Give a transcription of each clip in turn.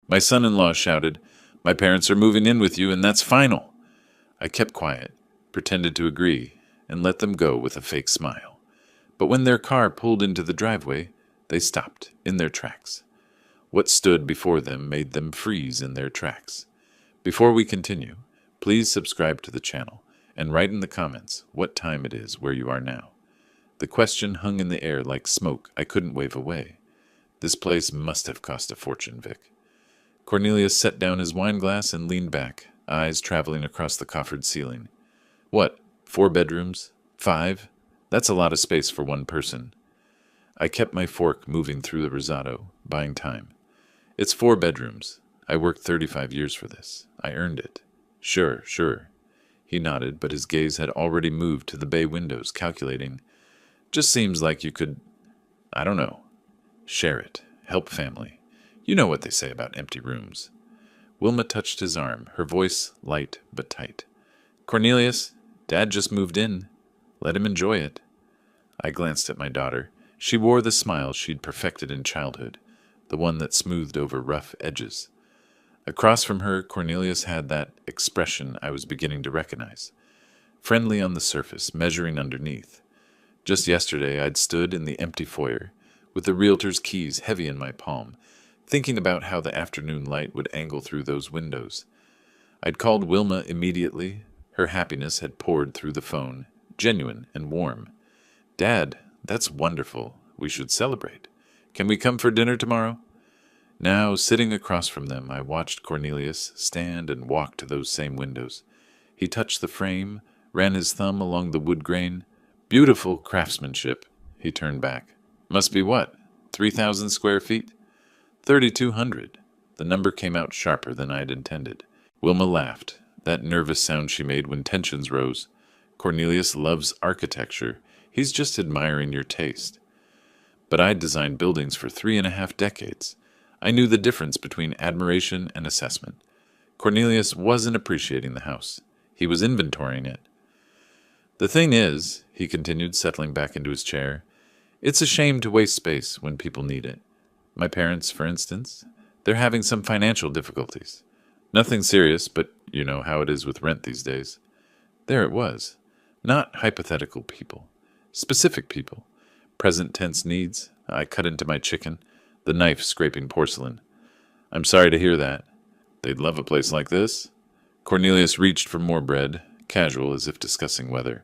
My son-in-law shouted, "My parents are moving in with you, and that's final." I kept quiet, pretended to agree, and let them go with a fake smile. But when their car pulled into the driveway, they stopped in their tracks. What stood before them made them freeze in their tracks. Before we continue, please subscribe to the channel and write in the comments what time it is where you are now. The question hung in the air like smoke I couldn't wave away. This place must have cost a fortune, Vic. Cornelius set down his wine glass and leaned back, eyes traveling across the coffered ceiling. What, 4 bedrooms? 5? That's a lot of space for one person. I kept my fork moving through the risotto, buying time. It's 4 bedrooms. I worked 35 years for this. I earned it. Sure. He nodded, but his gaze had already moved to the bay windows, calculating. Just seems like you could, I don't know, share it, help family. You know what they say about empty rooms. Wilma touched his arm, her voice light but tight. Cornelius, Dad just moved in. Let him enjoy it. I glanced at my daughter. She wore the smile she'd perfected in childhood, the one that smoothed over rough edges. Across from her, Cornelius had that expression I was beginning to recognize. Friendly on the surface, measuring underneath. Just yesterday, I'd stood in the empty foyer, with the realtor's keys heavy in my palm, thinking about how the afternoon light would angle through those windows. I'd called Wilma immediately. Her happiness had poured through the phone, genuine and warm. Dad, that's wonderful. We should celebrate. Can we come for dinner tomorrow? Now, sitting across from them, I watched Cornelius stand and walk to those same windows. He touched the frame, ran his thumb along the wood grain. Beautiful craftsmanship. He turned back. Must be what? 3,000 square feet? 3,200. The number came out sharper than I'd intended. Wilma laughed, that nervous sound she made when tensions rose. Cornelius loves architecture. He's just admiring your taste. But I'd designed buildings for 3.5 decades. I knew the difference between admiration and assessment. Cornelius wasn't appreciating the house. He was inventorying it. The thing is, he continued, settling back into his chair, it's a shame to waste space when people need it. My parents, for instance, they're having some financial difficulties. Nothing serious, but you know how it is with rent these days. There it was. Not hypothetical people. Specific people. Present tense needs. I cut into my chicken, the knife scraping porcelain. I'm sorry to hear that. They'd love a place like this. Cornelius reached for more bread, casual as if discussing weather.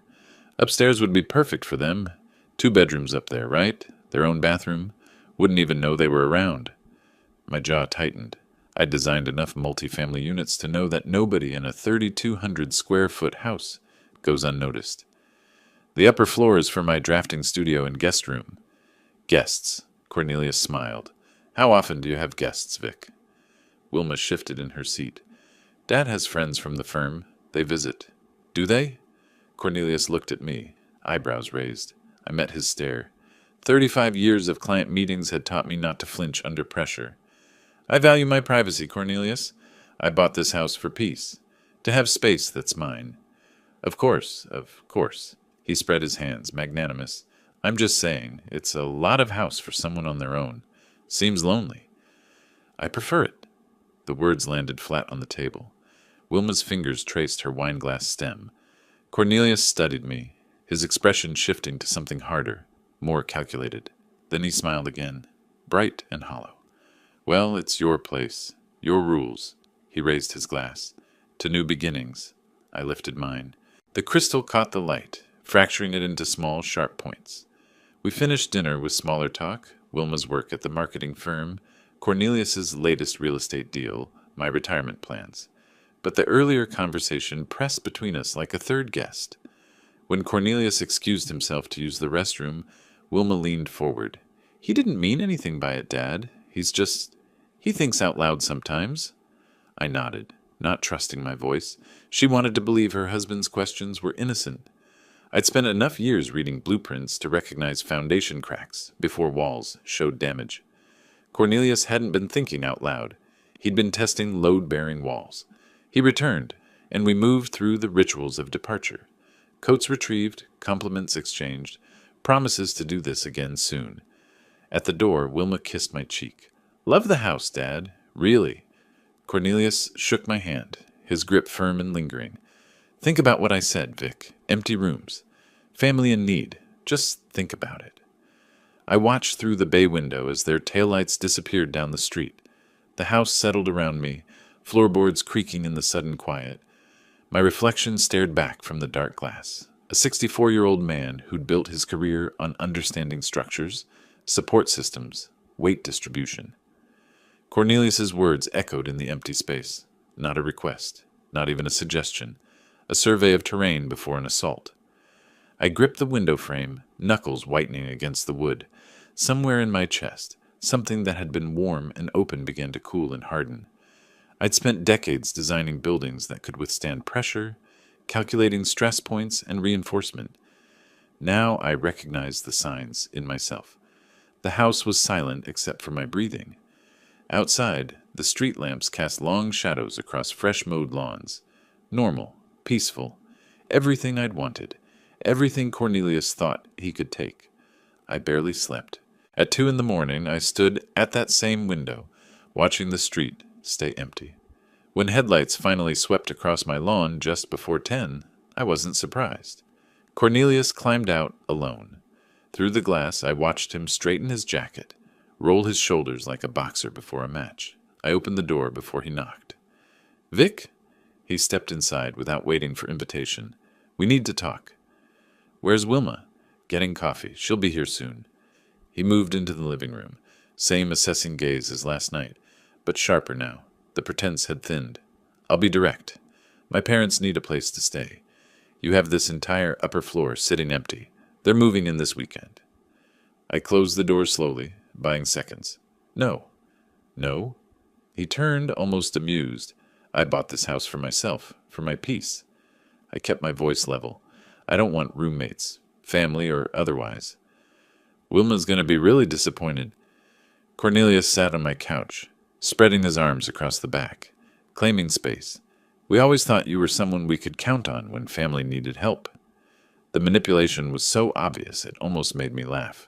Upstairs would be perfect for them. 2 bedrooms up there, right? Their own bathroom. Wouldn't even know they were around. My jaw tightened. I'd designed enough multifamily units to know that nobody in a 3,200 square foot house goes unnoticed. The upper floor is for my drafting studio and guest room. Guests. Cornelius smiled. How often do you have guests, Vic? Wilma shifted in her seat. Dad has friends from the firm. They visit. Do they? Cornelius looked at me, eyebrows raised. I met his stare. 35 years of client meetings had taught me not to flinch under pressure. I value my privacy, Cornelius. I bought this house for peace. To have space that's mine. Of course. He spread his hands, magnanimous. I'm just saying, it's a lot of house for someone on their own. Seems lonely. I prefer it. The words landed flat on the table. Wilma's fingers traced her wineglass stem. Cornelius studied me, his expression shifting to something harder, more calculated. Then he smiled again, bright and hollow. Well, it's your place, your rules. He raised his glass. To new beginnings. I lifted mine. The crystal caught the light, fracturing it into small, sharp points. We finished dinner with smaller talk, Wilma's work at the marketing firm, Cornelius's latest real estate deal, my retirement plans. But the earlier conversation pressed between us like a third guest. When Cornelius excused himself to use the restroom, Wilma leaned forward. He didn't mean anything by it, Dad. He thinks out loud sometimes. I nodded, not trusting my voice. She wanted to believe her husband's questions were innocent. I'd spent enough years reading blueprints to recognize foundation cracks before walls showed damage. Cornelius hadn't been thinking out loud. He'd been testing load-bearing walls. He returned, and we moved through the rituals of departure. Coats retrieved, compliments exchanged, promises to do this again soon. At the door, Wilma kissed my cheek. Love the house, Dad. Really. Cornelius shook my hand, his grip firm and lingering. Think about what I said, Vic. Empty rooms. Family in need. Just think about it. I watched through the bay window as their taillights disappeared down the street. The house settled around me, floorboards creaking in the sudden quiet. My reflection stared back from the dark glass. A 64-year-old man who'd built his career on understanding structures, support systems, weight distribution. Cornelius's words echoed in the empty space. Not a request, not even a suggestion. A survey of terrain before an assault. I gripped the window frame, knuckles whitening against the wood. Somewhere in my chest, something that had been warm and open began to cool and harden. I'd spent decades designing buildings that could withstand pressure, calculating stress points and reinforcement. Now I recognized the signs in myself. The house was silent except for my breathing. Outside, the street lamps cast long shadows across fresh-mowed lawns. Normal, peaceful, everything I'd wanted, everything Cornelius thought he could take. I barely slept. At 2 a.m, I stood at that same window, watching the street stay empty. When headlights finally swept across my lawn just before 10, I wasn't surprised. Cornelius climbed out alone. Through the glass, I watched him straighten his jacket, roll his shoulders like a boxer before a match. I opened the door before he knocked. "Vic?" He stepped inside without waiting for invitation. "We need to talk." "Where's Wilma?" "Getting coffee. She'll be here soon." He moved into the living room, same assessing gaze as last night, but sharper now. The pretense had thinned. "I'll be direct. My parents need a place to stay. You have this entire upper floor sitting empty. They're moving in this weekend." I closed the door slowly, buying seconds. "No." "No?" He turned, almost amused. "I bought this house for myself, for my peace." I kept my voice level. "I don't want roommates, family or otherwise." "Wilma's going to be really disappointed." Cornelius sat on my couch, spreading his arms across the back, claiming space. "We always thought you were someone we could count on when family needed help." The manipulation was so obvious it almost made me laugh.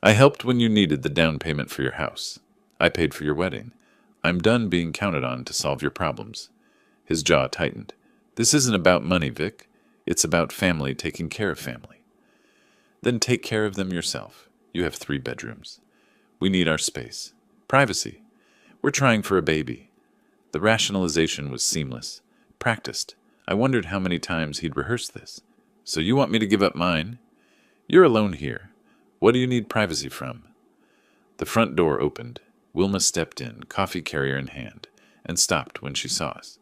"I helped when you needed the down payment for your house. I paid for your wedding. I'm done being counted on to solve your problems." His jaw tightened. "This isn't about money, Vic. It's about family taking care of family." "Then take care of them yourself. You have 3 bedrooms. We need our space. Privacy. We're trying for a baby." The rationalization was seamless, practiced. I wondered how many times he'd rehearsed this. "So you want me to give up mine? You're alone here. What do you need privacy from?" The front door opened. Wilma stepped in, coffee carrier in hand, and stopped when she saw us.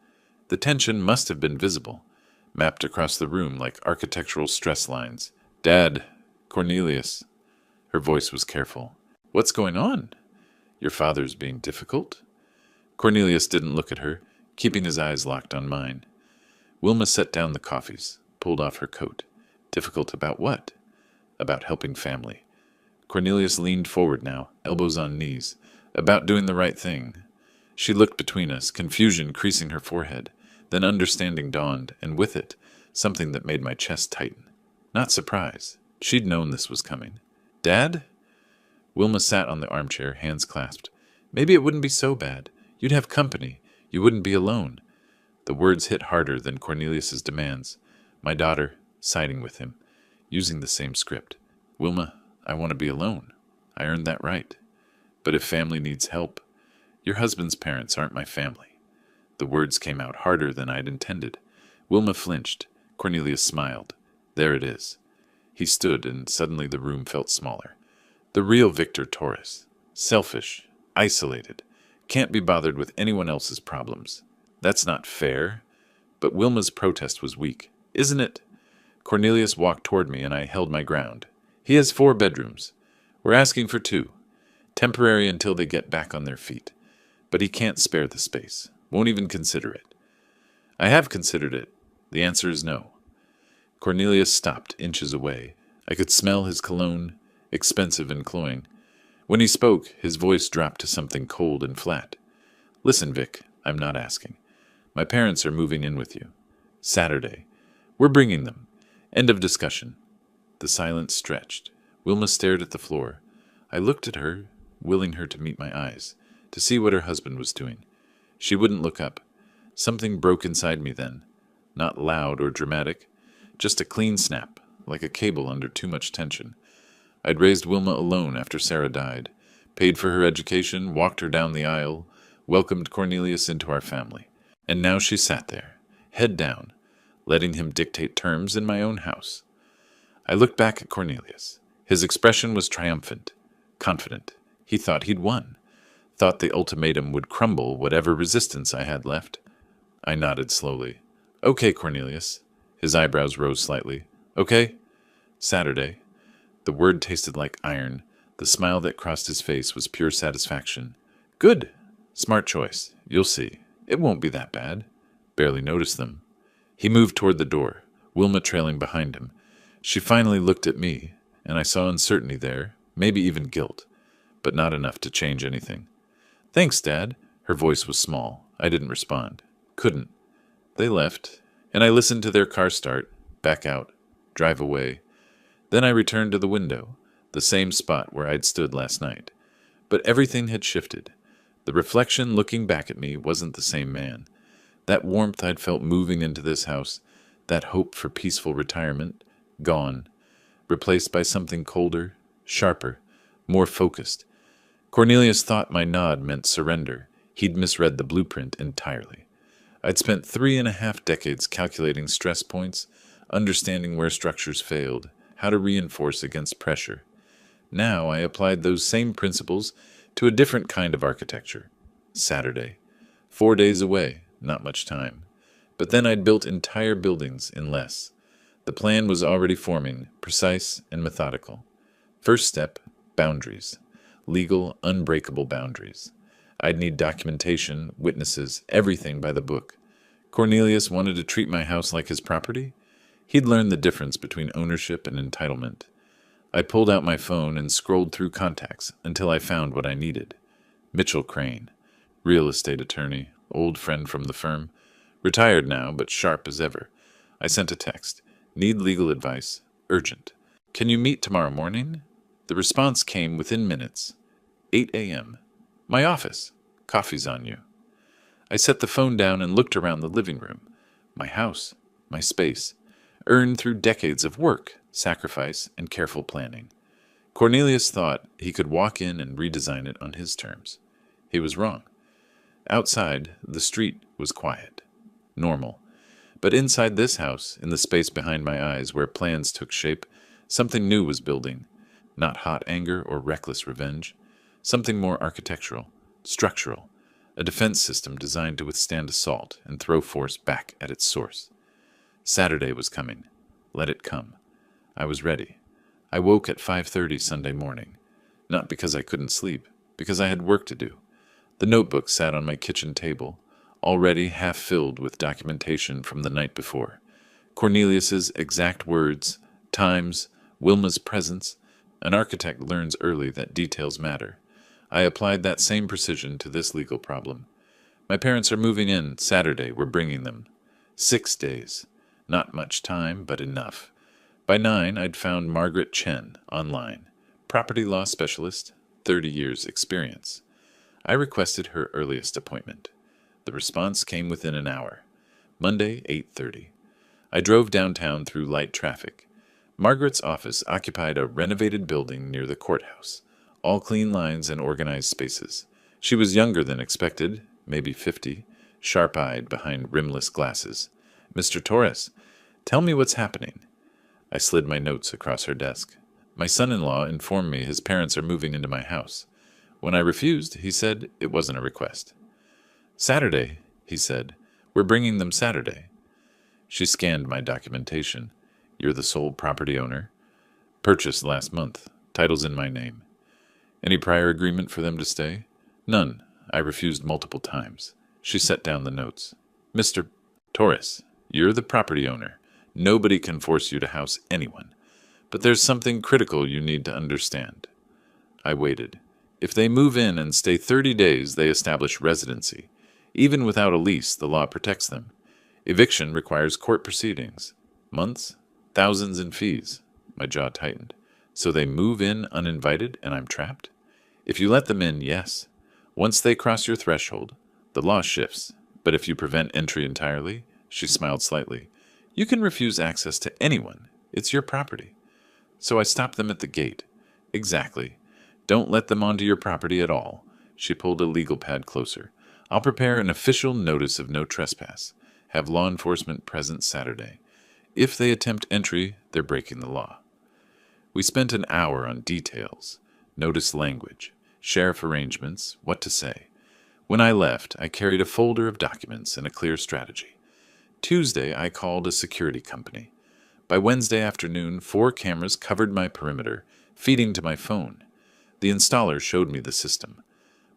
The tension must have been visible, mapped across the room like architectural stress lines. "Dad, Cornelius." Her voice was careful. "What's going on? Your father's being difficult?" Cornelius didn't look at her, keeping his eyes locked on mine. Wilma set down the coffees, pulled off her coat. "Difficult about what?" "About helping family." Cornelius leaned forward now, elbows on knees. "About doing the right thing." She looked between us, confusion creasing her forehead. Then understanding dawned, and with it, something that made my chest tighten. Not surprise. She'd known this was coming. "Dad?" Wilma sat on the armchair, hands clasped. "Maybe it wouldn't be so bad. You'd have company. You wouldn't be alone." The words hit harder than Cornelius's demands. My daughter, siding with him, using the same script. "Wilma, I want to be alone. I earned that right. But if family needs help, your husband's parents aren't my family." The words came out harder than I'd intended. Wilma flinched. Cornelius smiled. "There it is." He stood, and suddenly the room felt smaller. The real Victor Torres. Selfish. Isolated. Can't be bothered with anyone else's problems. That's not fair. But Wilma's protest was weak. "Isn't it?" Cornelius walked toward me, and I held my ground. "He has 4 bedrooms. We're asking for 2. Temporary until they get back on their feet. But he can't spare the space. Won't even consider it." "I have considered it. The answer is no." Cornelius stopped inches away. I could smell his cologne, expensive and cloying. When he spoke, his voice dropped to something cold and flat. "Listen, Vic, I'm not asking. My parents are moving in with you. Saturday. We're bringing them. End of discussion." The silence stretched. Wilma stared at the floor. I looked at her, willing her to meet my eyes, to see what her husband was doing. She wouldn't look up. Something broke inside me then. Not loud or dramatic, just a clean snap, like a cable under too much tension. I'd raised Wilma alone after Sarah died, paid for her education, walked her down the aisle, welcomed Cornelius into our family. And now she sat there, head down, letting him dictate terms in my own house. I looked back at Cornelius. His expression was triumphant, confident. He thought he'd won, thought the ultimatum would crumble whatever resistance I had left. I nodded slowly. Okay, Cornelius. His eyebrows rose slightly. Okay? Saturday. The word tasted like iron. The smile that crossed his face was pure satisfaction. Good. Smart choice. You'll see. It won't be that bad. Barely noticed them. He moved toward the door, Wilma trailing behind him. She finally looked at me, and I saw uncertainty there, maybe even guilt, but not enough to change anything. Thanks, Dad. Her voice was small. I didn't respond. Couldn't. They left, and I listened to their car start, back out, drive away. Then I returned to the window, the same spot where I'd stood last night. But everything had shifted. The reflection looking back at me wasn't the same man. That warmth I'd felt moving into this house, that hope for peaceful retirement, gone, replaced by something colder, sharper, more focused. Cornelius thought my nod meant surrender. He'd misread the blueprint entirely. I'd spent 3.5 decades calculating stress points, understanding where structures failed, how to reinforce against pressure. Now I applied those same principles to a different kind of architecture. Saturday. 4 days away, not much time. But then I'd built entire buildings in less. The plan was already forming, precise and methodical. First step, boundaries. Legal, unbreakable boundaries. I'd need documentation, witnesses, everything by the book. Cornelius wanted to treat my house like his property. He'd learned the difference between ownership and entitlement. I pulled out my phone and scrolled through contacts until I found what I needed. Mitchell Crane, real estate attorney, old friend from the firm. Retired now, but sharp as ever. I sent a text. Need legal advice. Urgent. Can you meet tomorrow morning? The response came within minutes. 8 a.m. My office. Coffee's on you. I set the phone down and looked around the living room. My house. My space. Earned through decades of work, sacrifice, and careful planning. Cornelius thought he could walk in and redesign it on his terms. He was wrong. Outside, the street was quiet. Normal. But inside this house, in the space behind my eyes where plans took shape, something new was building. Not hot anger or reckless revenge. Something more architectural, structural. A defense system designed to withstand assault and throw force back at its source. Saturday was coming. Let it come. I was ready. I woke at 5:30 Sunday morning. Not because I couldn't sleep, because I had work to do. The notebook sat on my kitchen table, already half filled with documentation from the night before. Cornelius's exact words, times, Wilma's presence. An architect learns early that details matter. I applied that same precision to this legal problem. My parents are moving in. Saturday, we're bringing them. 6 days. Not much time, but enough. By 9, I'd found Margaret Chen online. Property law specialist, 30 years experience. I requested her earliest appointment. The response came within an hour. Monday, 8:30. I drove downtown through light traffic. Margaret's office occupied a renovated building near the courthouse. All clean lines and organized spaces. She was younger than expected, maybe 50, sharp-eyed behind rimless glasses. Mr. Torres, tell me what's happening. I slid my notes across her desk. My son-in-law informed me his parents are moving into my house. When I refused, he said it wasn't a request. Saturday, he said. We're bringing them Saturday. She scanned my documentation. You're the sole property owner. Purchased last month. Title's in my name. Any prior agreement for them to stay? None. I refused multiple times. She set down the notes. Mr. Torres, you're the property owner. Nobody can force you to house anyone. But there's something critical you need to understand. I waited. If they move in and stay 30 days, they establish residency. Even without a lease, the law protects them. Eviction requires court proceedings. Months? Thousands in fees. My jaw tightened. So they move in uninvited and I'm trapped? If you let them in, yes. Once they cross your threshold, The law shifts, but if you prevent entry entirely, she smiled slightly, you can refuse access to anyone. It's your property. So I stopped them at the gate. Exactly. Don't let them onto your property at all. She pulled a legal pad closer. I'll prepare an official notice of no trespass. Have law enforcement present Saturday. If they attempt entry, they're breaking the law. We spent an hour on details, notice language, sheriff arrangements, what to say. When I left, I carried a folder of documents and a clear strategy. Tuesday, I called a security company. By Wednesday afternoon, 4 cameras covered my perimeter, feeding to my phone. The installer showed me the system.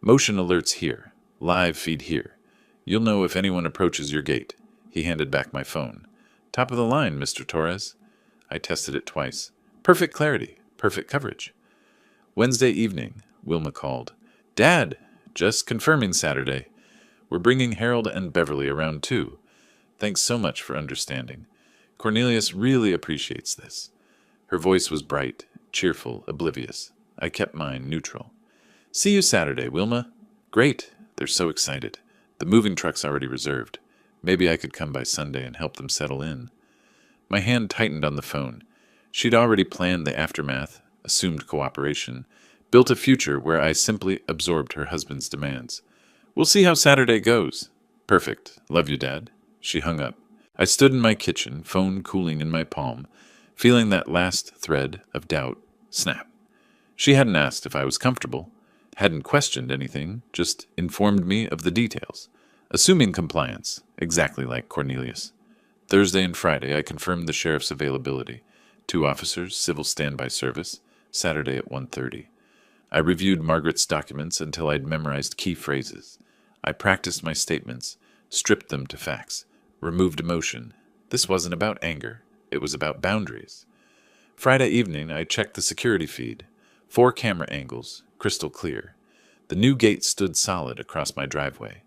Motion alerts here. Live feed here. You'll know if anyone approaches your gate. He handed back my phone. Top of the line, Mr. Torres. I tested it twice. Perfect clarity. Perfect coverage. Wednesday evening, Wilma called. Dad, just confirming Saturday. We're bringing Harold and Beverly around too. Thanks so much for understanding. Cornelius really appreciates this. Her voice was bright, cheerful, oblivious. I kept mine neutral. See you Saturday, Wilma. Great. They're so excited. The moving truck's already reserved. Maybe I could come by Sunday and help them settle in. My hand tightened on the phone. She'd already planned the aftermath, assumed cooperation, built a future where I simply absorbed her husband's demands. We'll see how Saturday goes. Perfect. Love you, Dad. She hung up. I stood in my kitchen, phone cooling in my palm, feeling that last thread of doubt snap. She hadn't asked if I was comfortable, hadn't questioned anything, just informed me of the details, assuming compliance, exactly like Cornelius. Thursday and Friday, I confirmed the sheriff's availability. 2 officers, civil standby service, Saturday at 1:30. I reviewed Margaret's documents until I'd memorized key phrases. I practiced my statements, stripped them to facts, removed emotion. This wasn't about anger. It was about boundaries. Friday evening, I checked the security feed. 4 camera angles, crystal clear. The new gate stood solid across my driveway.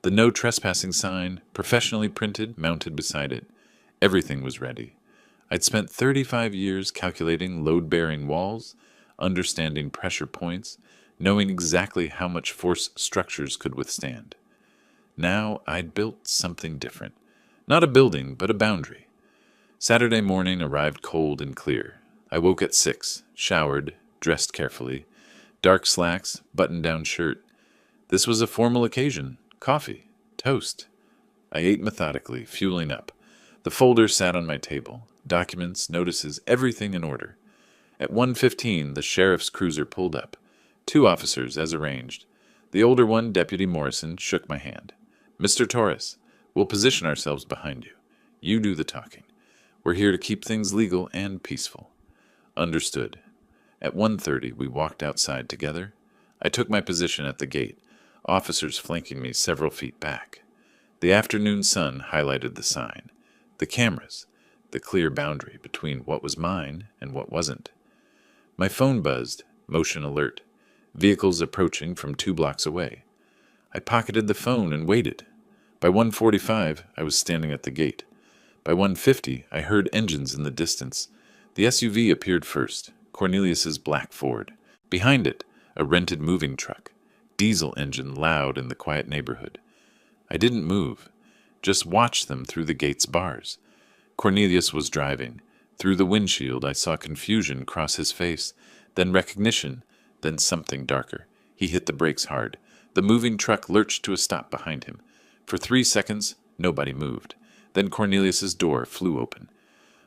The no trespassing sign, professionally printed, mounted beside it. Everything was ready. I'd spent 35 years calculating load-bearing walls, understanding pressure points, knowing exactly how much force structures could withstand. Now I'd built something different. Not a building, but a boundary. Saturday morning arrived cold and clear. I woke at 6, showered, dressed carefully. Dark slacks, button-down shirt. This was a formal occasion. Coffee. Toast. I ate methodically, fueling up. The folder sat on my table. Documents, notices, everything in order. At 1:15, the sheriff's cruiser pulled up. 2 officers, as arranged. The older one, Deputy Morrison, shook my hand. Mr. Torres, we'll position ourselves behind you. You do the talking. We're here to keep things legal and peaceful. Understood. At 1:30, we walked outside together. I took my position at the gate, officers flanking me several feet back. The afternoon sun highlighted the sign, the cameras, the clear boundary between what was mine and what wasn't. My phone buzzed, motion alert, vehicles approaching from 2 blocks away. I pocketed the phone and waited. By 1:45, I was standing at the gate. By 1:50, I heard engines in the distance. The SUV appeared first, Cornelius's black Ford. Behind it, a rented moving truck, diesel engine loud in the quiet neighborhood. I didn't move, just watched them through the gate's bars. Cornelius was driving. Through the windshield, I saw confusion cross his face, then recognition, then something darker. He hit the brakes hard. The moving truck lurched to a stop behind him. For 3 seconds, nobody moved. Then Cornelius's door flew open.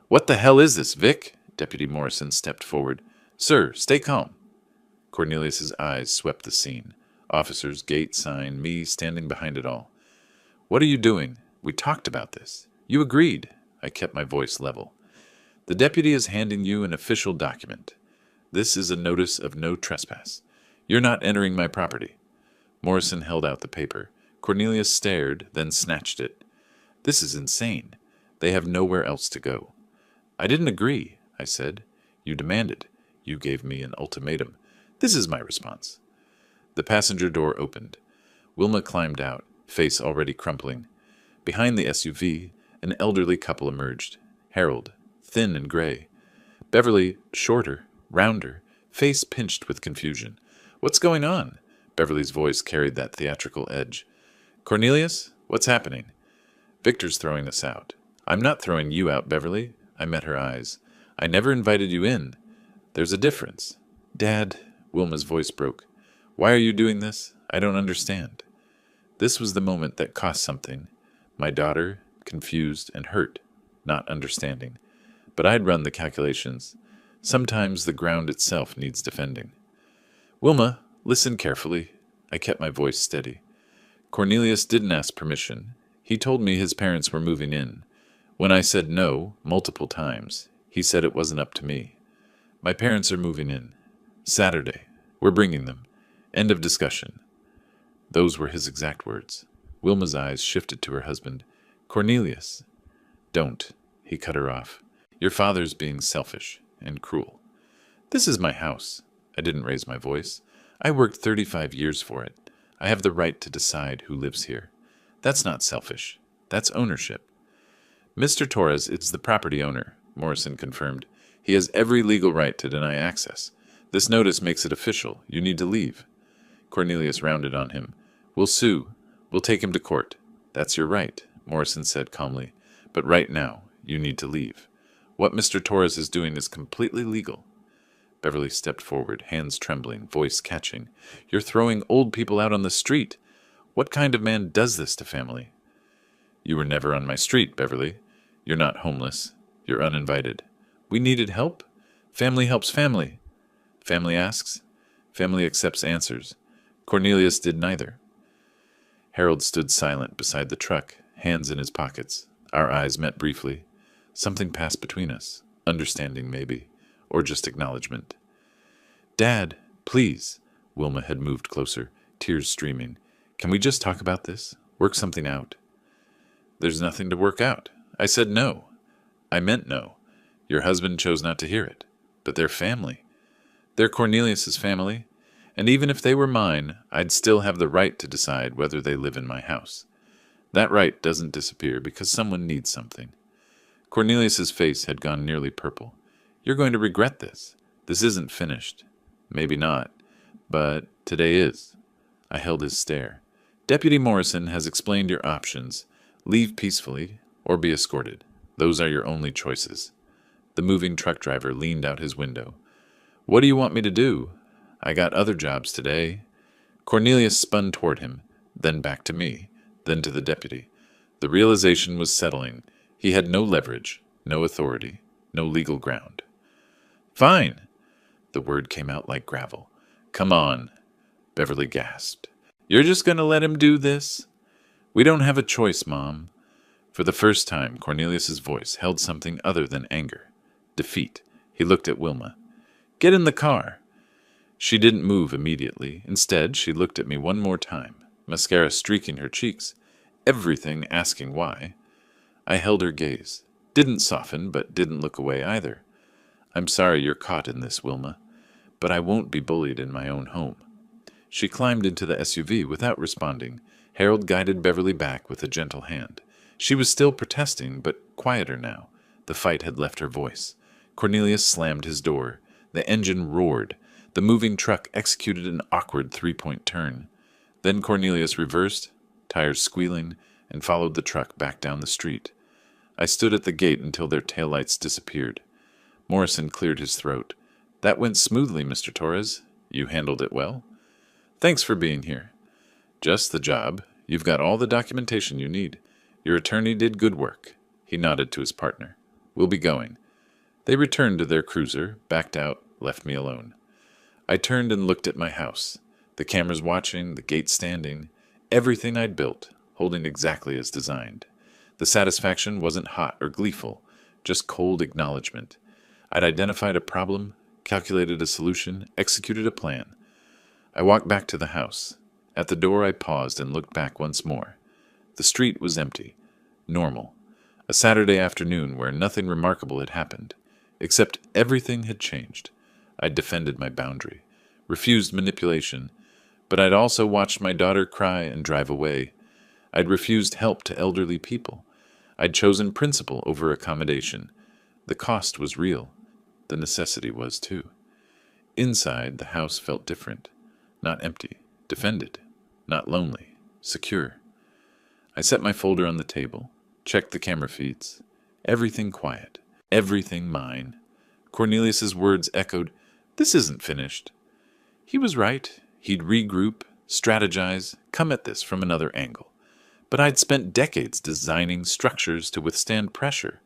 "What the hell is this, Vic?" Deputy Morrison stepped forward. "Sir, stay calm." Cornelius's eyes swept the scene. Officers, gate, sign, me standing behind it all. "What are you doing? We talked about this. You agreed." I kept my voice level. "The deputy is handing you an official document. This is a notice of no trespass. You're not entering my property." Morrison held out the paper. Cornelius stared, then snatched it. "This is insane. They have nowhere else to go." "I didn't agree," I said. "You demanded. You gave me an ultimatum. This is my response." The passenger door opened. Wilma climbed out, face already crumpling. Behind the SUV, an elderly couple emerged. Harold, thin and gray. Beverly, shorter, rounder, face pinched with confusion. "What's going on?" Beverly's voice carried that theatrical edge. Cornelius, what's happening? Victor's throwing us out. I'm not throwing you out, Beverly. I met her eyes. I never invited you in. There's a difference. Dad, Wilma's voice broke. Why are you doing this? I don't understand. This was the moment that cost something. My daughter, confused and hurt, not understanding. But I'd run the calculations. Sometimes the ground itself needs defending. Wilma, listen carefully. I kept my voice steady. Cornelius didn't ask permission. He told me his parents were moving in. When I said no, multiple times, he said it wasn't up to me. My parents are moving in. Saturday. We're bringing them. End of discussion. Those were his exact words. Wilma's eyes shifted to her husband. Cornelius. Don't. He cut her off. Your father's being selfish and cruel. This is my house. I didn't raise my voice. I worked 35 years for it. I have the right to decide who lives here. That's not selfish. That's ownership. Mr. Torres is the property owner, Morrison confirmed. He has every legal right to deny access. This notice makes it official. You need to leave. Cornelius rounded on him. We'll sue. We'll take him to court. That's your right, Morrison said calmly. But right now, you need to leave. What Mr. Torres is doing is completely legal. Beverly stepped forward, hands trembling, voice catching. You're throwing old people out on the street. What kind of man does this to family? You were never on my street, Beverly. You're not homeless. You're uninvited. We needed help. Family helps family. Family asks. Family accepts answers. Cornelius did neither. Harold stood silent beside the truck, hands in his pockets. Our eyes met briefly. Something passed between us. Understanding, maybe. Or just acknowledgement. Dad, please. Wilma had moved closer, tears streaming. Can we just talk about this? Work something out. There's nothing to work out. I said no. I meant no. Your husband chose not to hear it. But they're family. They're Cornelius's family. And even if they were mine, I'd still have the right to decide whether they live in my house. That right doesn't disappear because someone needs something. Cornelius's face had gone nearly purple. You're going to regret this. This isn't finished. Maybe not. But today is. I held his stare. Deputy Morrison has explained your options. Leave peacefully or be escorted. Those are your only choices. The moving truck driver leaned out his window. What do you want me to do? I got other jobs today. Cornelius spun toward him, then back to me, then to the deputy. The realization was settling. He had no leverage, no authority, no legal ground. Fine. The word came out like gravel. Come on. Beverly gasped. You're just going to let him do this? We don't have a choice, Mom. For the first time, Cornelius's voice held something other than anger. Defeat. He looked at Wilma. Get in the car. She didn't move immediately. Instead, she looked at me one more time, mascara streaking her cheeks, everything asking why. I held her gaze. Didn't soften, but didn't look away either. I'm sorry you're caught in this, Wilma, but I won't be bullied in my own home. She climbed into the SUV without responding. Harold guided Beverly back with a gentle hand. She was still protesting, but quieter now. The fight had left her voice. Cornelius slammed his door. The engine roared. The moving truck executed an awkward three-point turn. Then Cornelius reversed, tires squealing, and followed the truck back down the street. I stood at the gate until their taillights disappeared. Morrison cleared his throat. That went smoothly, Mr. Torres. You handled it well. Thanks for being here. Just the job. You've got all the documentation you need. Your attorney did good work. He nodded to his partner. We'll be going. They returned to their cruiser, backed out, left me alone. I turned and looked at my house. The cameras watching, the gate standing, everything I'd built, holding exactly as designed. The satisfaction wasn't hot or gleeful, just cold acknowledgement. I'd identified a problem, calculated a solution, executed a plan. I walked back to the house. At the door I paused and looked back once more. The street was empty. Normal. A Saturday afternoon where nothing remarkable had happened, except everything had changed. I'd defended my boundary, refused manipulation, but I'd also watched my daughter cry and drive away. I'd refused help to elderly people. I'd chosen principle over accommodation. The cost was real. The necessity was too. Inside, the house felt different. Not empty, defended. Not lonely, secure. I set my folder on the table, checked the camera feeds. Everything quiet. Everything mine. Cornelius's words echoed, "This isn't finished." He was right. He'd regroup, strategize, come at this from another angle. But I'd spent decades designing structures to withstand pressure.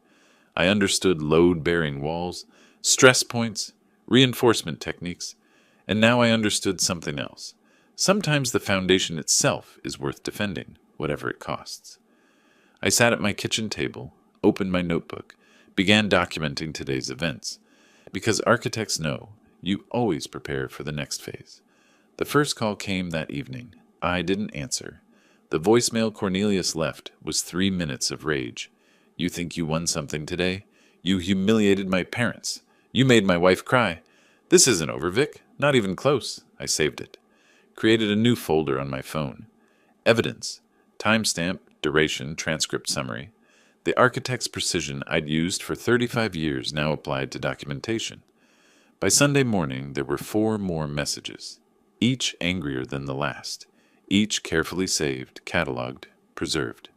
I understood load-bearing walls, stress points, reinforcement techniques, and now I understood something else. Sometimes the foundation itself is worth defending, whatever it costs. I sat at my kitchen table, opened my notebook, began documenting today's events. Because architects know, you always prepare for the next phase. The first call came that evening. I didn't answer. The voicemail Cornelius left was 3 minutes of rage. "You think you won something today? You humiliated my parents. You made my wife cry. This isn't over, Vic. Not even close." I saved it. Created a new folder on my phone. Evidence. Timestamp, duration, transcript summary. The architect's precision I'd used for 35 years now applied to documentation. By Sunday morning, there were 4 more messages, each angrier than the last, each carefully saved, cataloged, preserved.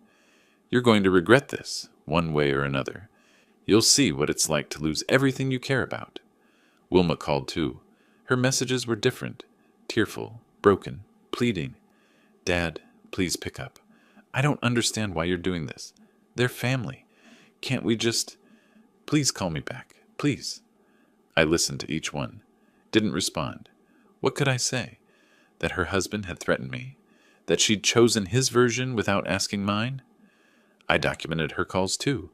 "You're going to regret this, one way or another. You'll see what it's like to lose everything you care about." Wilma called too. Her messages were different, tearful, broken, pleading. "Dad, please pick up. I don't understand why you're doing this. They're family. Can't we just... Please call me back. Please." I listened to each one. Didn't respond. What could I say? That her husband had threatened me? That she'd chosen his version without asking mine? I documented her calls too.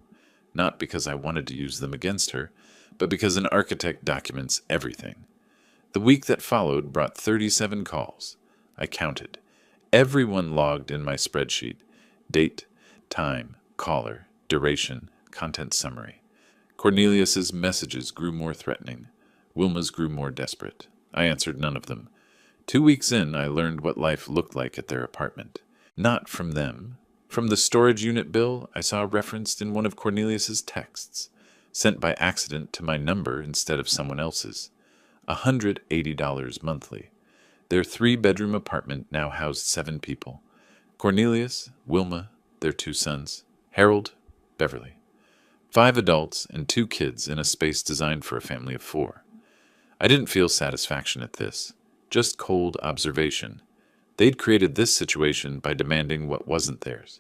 Not because I wanted to use them against her, but because an architect documents everything. The week that followed brought 37 calls. I counted. Everyone logged in my spreadsheet. Date, time, caller, duration, content summary. Cornelius's messages grew more threatening. Wilma's grew more desperate. I answered none of them. 2 weeks in, I learned what life looked like at their apartment. Not from them. From the storage unit bill I saw referenced in one of Cornelius's texts, sent by accident to my number instead of someone else's. $180 monthly. Their 3-bedroom apartment now housed 7 people. Cornelius, Wilma, their 2 sons, Harold, Beverly. 5 adults and 2 kids in a space designed for a family of 4. I didn't feel satisfaction at this, just cold observation. They'd created this situation by demanding what wasn't theirs.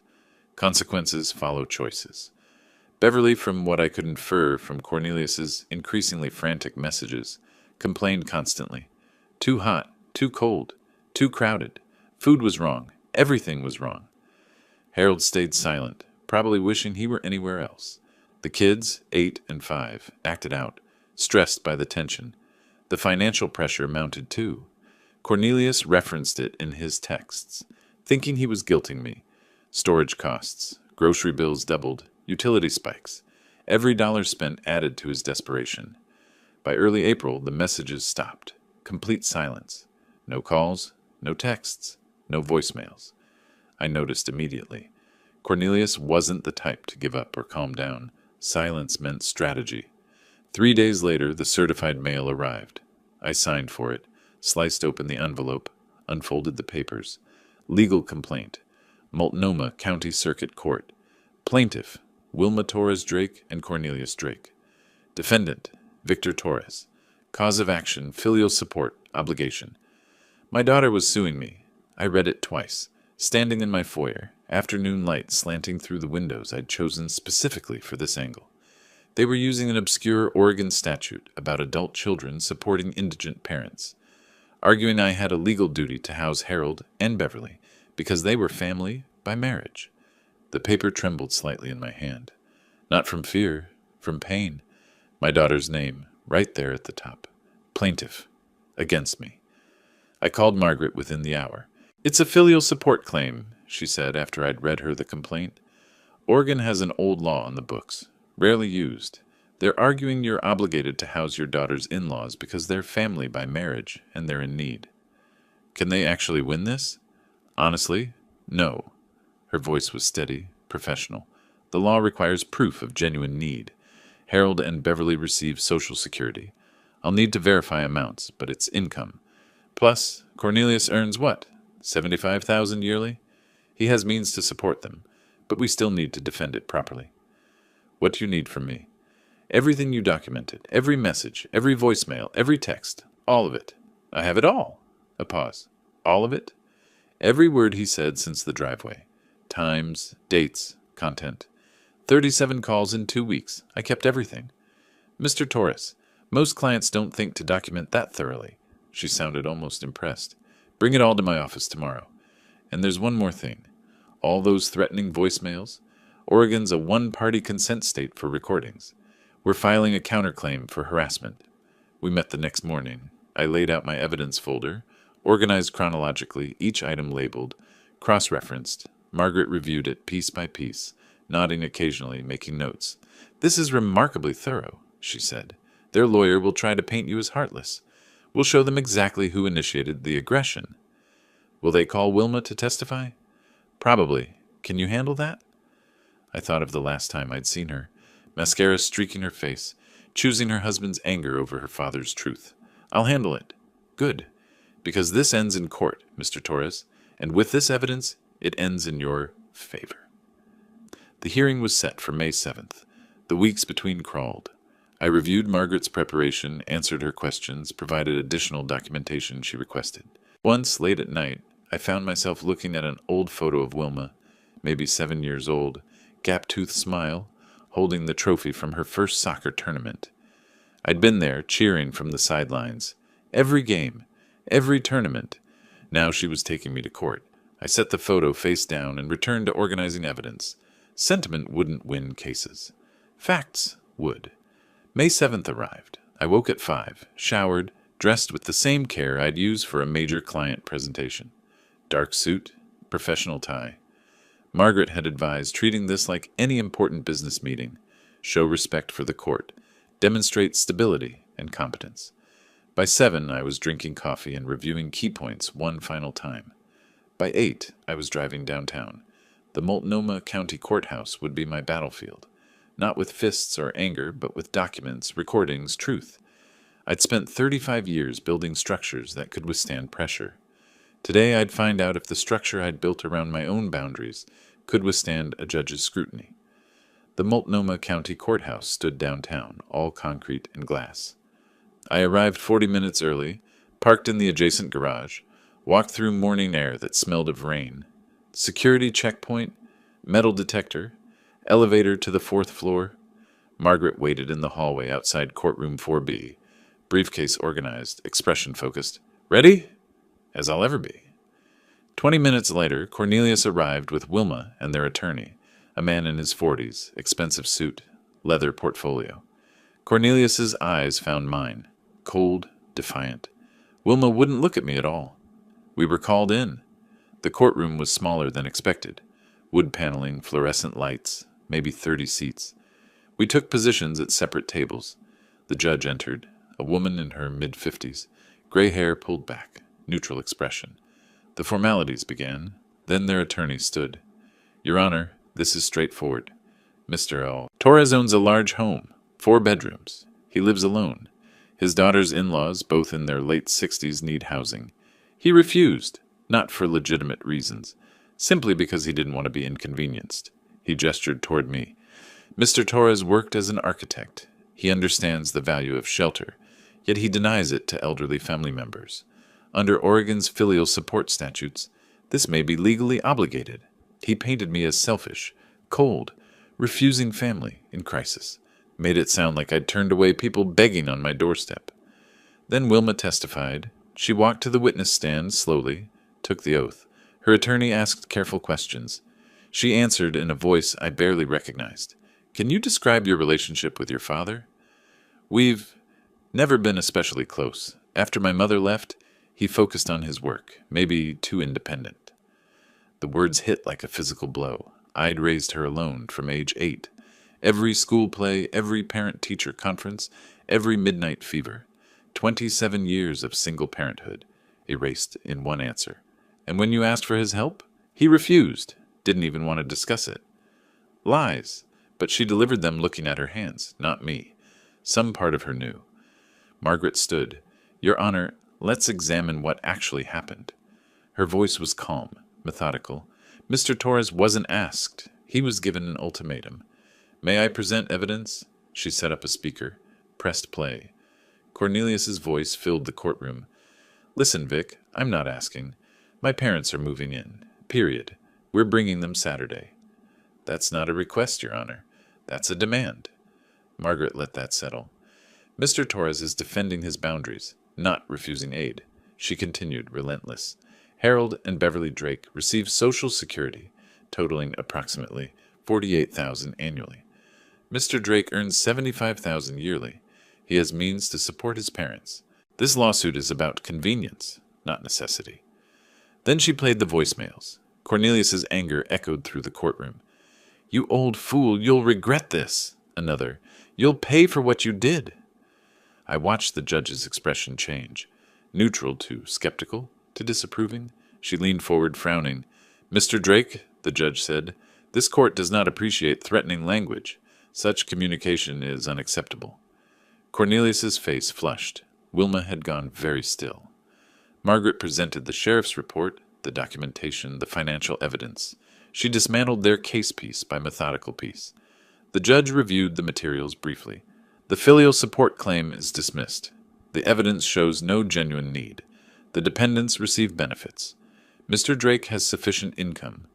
Consequences follow choices. Beverly, from what I could infer from Cornelius's increasingly frantic messages, complained constantly. Too hot, too cold, too crowded. Food was wrong. Everything was wrong. Harold stayed silent, probably wishing he were anywhere else. The kids, 8 and 5, acted out, stressed by the tension. The financial pressure mounted too. Cornelius referenced it in his texts, thinking he was guilting me. Storage costs, grocery bills doubled, utility spikes. Every dollar spent added to his desperation. By early April, the messages stopped. Complete silence. No calls, no texts, no voicemails. I noticed immediately. Cornelius wasn't the type to give up or calm down. Silence meant strategy. 3 days later, the certified mail arrived. I signed for it, sliced open the envelope, unfolded the papers. Legal complaint. Multnomah County Circuit Court. Plaintiff, Wilma Torres Drake and Cornelius Drake. Defendant, Victor Torres. Cause of action, filial support, obligation. My daughter was suing me. I read it twice, standing in my foyer, afternoon light slanting through the windows I'd chosen specifically for this angle. They were using an obscure Oregon statute about adult children supporting indigent parents, arguing I had a legal duty to house Harold and Beverly because they were family by marriage. The paper trembled slightly in my hand. Not from fear, from pain. My daughter's name, right there at the top. Plaintiff. Against me. I called Margaret within the hour. "It's a filial support claim," she said after I'd read her the complaint. "Oregon has an old law on the books, rarely used. They're arguing you're obligated to house your daughter's in-laws because they're family by marriage and they're in need." "Can they actually win this?" "Honestly, no." Her voice was steady, professional. "The law requires proof of genuine need. Harold and Beverly receive Social Security. I'll need to verify amounts, but it's income. Plus, Cornelius earns what? $75,000 yearly? He has means to support them. but we still need to defend it properly. What do you need from me? Everything you documented, every message, every voicemail, every text, all of it. I have it all. A pause. All of it? Every word he said since the driveway. Times, dates, content. 37 calls in 2 weeks. I kept everything. Mr. Torres, most clients don't think to document that thoroughly. She sounded almost impressed. Bring it all to my office tomorrow. And there's one more thing. All those threatening voicemails? Oregon's a one-party consent state for recordings. We're filing a counterclaim for harassment. We met the next morning. I laid out my evidence folder, organized chronologically, each item labeled, cross-referenced. Margaret reviewed it piece by piece, nodding occasionally, making notes. This is remarkably thorough, she said. Their lawyer will try to paint you as heartless. We'll show them exactly who initiated the aggression. Will they call Wilma to testify? Probably. Can you handle that? I thought of the last time I'd seen her, mascara streaking her face, choosing her husband's anger over her father's truth. I'll handle it. Good. Because this ends in court, Mr. Torres, and with this evidence, it ends in your favor. The hearing was set for May 7th. The weeks between crawled. I reviewed Margaret's preparation, answered her questions, provided additional documentation she requested. Once, late at night, I found myself looking at an old photo of Wilma, maybe 7 years old, gap-toothed smile, holding the trophy from her first soccer tournament. I'd been there, cheering from the sidelines. Every game, every tournament. Now she was taking me to court. I set the photo face down and returned to organizing evidence. Sentiment wouldn't win cases. Facts would. May 7th arrived. I woke at 5, showered, dressed with the same care I'd use for a major client presentation. Dark suit, professional tie. Margaret had advised treating this like any important business meeting. Show respect for the court. Demonstrate stability and competence. By 7, I was drinking coffee and reviewing key points one final time. By 8, I was driving downtown. The Multnomah County Courthouse would be my battlefield. Not with fists or anger, but with documents, recordings, truth. I'd spent 35 years building structures that could withstand pressure. Today I'd find out if the structure I'd built around my own boundaries could withstand a judge's scrutiny. The Multnomah County Courthouse stood downtown, all concrete and glass. I arrived 40 minutes early, parked in the adjacent garage, walked through morning air that smelled of rain. Security checkpoint, metal detector, elevator to the 4th floor. Margaret waited in the hallway outside courtroom 4B, briefcase organized, expression focused. Ready? As I'll ever be. 20 minutes later, Cornelius arrived with Wilma and their attorney, a man in his 40s, expensive suit, leather portfolio. Cornelius's eyes found mine, cold, defiant. Wilma wouldn't look at me at all. We were called in. The courtroom was smaller than expected. Wood paneling, fluorescent lights, maybe 30 seats. We took positions at separate tables. The judge entered, a woman in her mid-50s, gray hair pulled back, neutral expression. The formalities began. Then their attorney stood. Your Honor, this is straightforward. Mr. L. Torres owns a large home, 4 bedrooms. He lives alone. His daughter's in-laws, both in their late 60s, need housing. He refused, not for legitimate reasons, simply because he didn't want to be inconvenienced. He gestured toward me. Mr. Torres worked as an architect. He understands the value of shelter, yet he denies it to elderly family members. Under Oregon's filial support statutes, this may be legally obligated. He painted me as selfish, cold, refusing family in crisis. Made it sound like I'd turned away people begging on my doorstep. Then Wilma testified. She walked to the witness stand slowly, took the oath. Her attorney asked careful questions. She answered in a voice I barely recognized. Can you describe your relationship with your father? We've never been especially close. After my mother left, he focused on his work, maybe too independent. The words hit like a physical blow. I'd raised her alone from age 8. Every school play, every parent-teacher conference, every midnight fever. 27 years of single parenthood, erased in one answer. And when you asked for his help, he refused, didn't even want to discuss it. Lies, but she delivered them looking at her hands, not me. Some part of her knew. Margaret stood. Your Honor, let's examine what actually happened. Her voice was calm, methodical. Mr. Torres wasn't asked. He was given an ultimatum. "May I present evidence?" She set up a speaker, pressed play. Cornelius's voice filled the courtroom. "Listen, Vic, I'm not asking. My parents are moving in. Period. We're bringing them Saturday." "That's not a request, Your Honor. That's a demand." Margaret let that settle. "Mr. Torres is defending his boundaries, not refusing aid." She continued, relentless. "Harold and Beverly Drake receive Social Security, totaling approximately $48,000 annually. Mr. Drake earns $75,000 yearly. He has means to support his parents. This lawsuit is about convenience, not necessity." Then she played the voicemails. Cornelius's anger echoed through the courtroom. "You old fool, you'll regret this." Another, "You'll pay for what you did." I watched the judge's expression change. Neutral to skeptical to disapproving. She leaned forward, frowning. "Mr. Drake," the judge said, "this court does not appreciate threatening language. Such communication is unacceptable." Cornelius's face flushed. Wilma had gone very still. Margaret presented the sheriff's report, the documentation, the financial evidence. She dismantled their case piece by methodical piece. The judge reviewed the materials briefly. "The filial support claim is dismissed. The evidence shows no genuine need. The dependents receive benefits. Mr. Drake has sufficient income.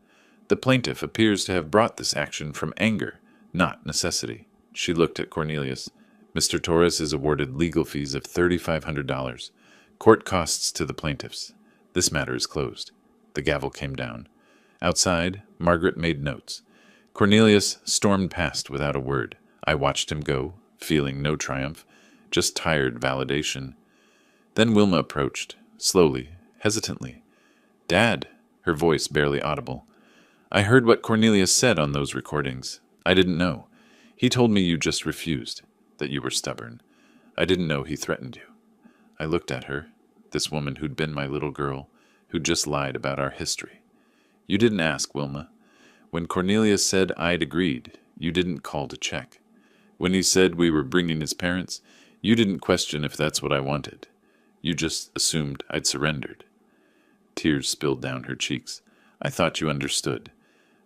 The plaintiff appears to have brought this action from anger, not necessity." She looked at Cornelius. "Mr. Torres is awarded legal fees of $3,500. Court costs to the plaintiffs. This matter is closed." The gavel came down. Outside, Margaret made notes. Cornelius stormed past without a word. I watched him go, feeling no triumph, just tired validation. Then Wilma approached, slowly, hesitantly. "Dad," her voice barely audible. "I heard what Cornelius said on those recordings. I didn't know. He told me you just refused, that you were stubborn. I didn't know he threatened you." I looked at her, this woman who'd been my little girl, who'd just lied about our history. "You didn't ask, Wilma. When Cornelius said I'd agreed, you didn't call to check. When he said we were bringing his parents, you didn't question if that's what I wanted. You just assumed I'd surrendered." Tears spilled down her cheeks. "I thought you understood.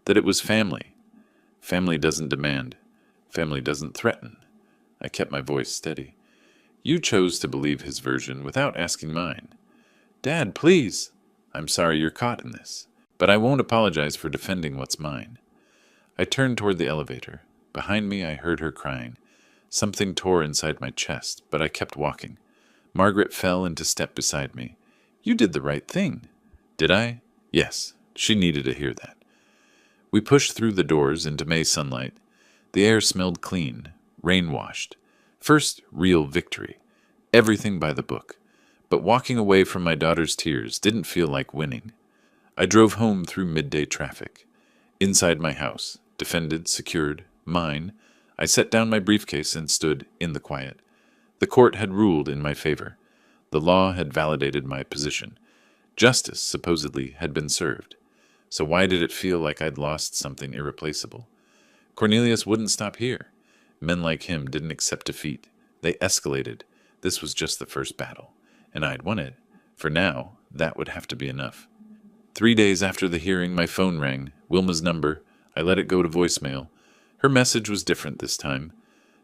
That it was family. Family doesn't demand. Family doesn't threaten." I kept my voice steady. "You chose to believe his version without asking mine." "Dad, please." "I'm sorry you're caught in this, but I won't apologize for defending what's mine." I turned toward the elevator. Behind me I heard her crying. Something tore inside my chest, but I kept walking. Margaret fell into step beside me. "You did the right thing." "Did I?" Yes, she needed to hear that. We pushed through the doors into May sunlight. The air smelled clean, rain-washed. First, real victory. Everything by the book. But walking away from my daughter's tears didn't feel like winning. I drove home through midday traffic. Inside my house, defended, secured, mine, I set down my briefcase and stood in the quiet. The court had ruled in my favor. The law had validated my position. Justice, supposedly, had been served. So why did it feel like I'd lost something irreplaceable? Cornelius wouldn't stop here. Men like him didn't accept defeat. They escalated. This was just the first battle. And I'd won it. For now, that would have to be enough. 3 days after the hearing, my phone rang. Wilma's number. I let it go to voicemail. Her message was different this time.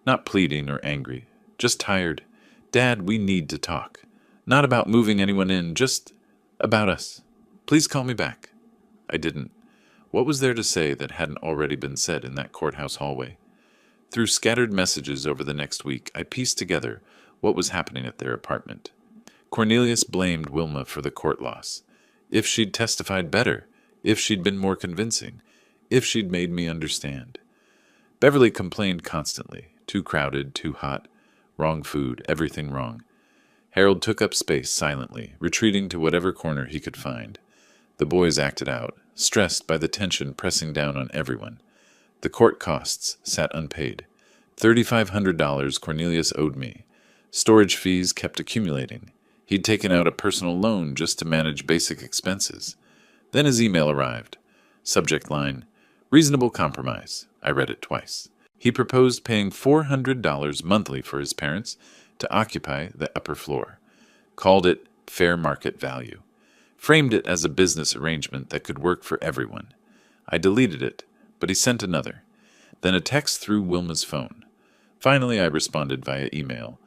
Not pleading or angry. Just tired. "Dad, we need to talk. Not about moving anyone in, just about us. Please call me back." I didn't. What was there to say that hadn't already been said in that courthouse hallway? Through scattered messages over the next week, I pieced together what was happening at their apartment. Cornelius blamed Wilma for the court loss. If she'd testified better, if she'd been more convincing, if she'd made me understand. Beverly complained constantly. Too crowded, too hot, wrong food, everything wrong. Harold took up space silently, retreating to whatever corner he could find. The boys acted out, stressed by the tension pressing down on everyone. The court costs sat unpaid. $3,500 Cornelius owed me. Storage fees kept accumulating. He'd taken out a personal loan just to manage basic expenses. Then his email arrived. Subject line, "Reasonable compromise." I read it twice. He proposed paying $400 monthly for his parents to occupy the upper floor. Called it fair market value. Framed it as a business arrangement that could work for everyone. I deleted it, but he sent another, then a text through Wilma's phone. Finally, I responded via email.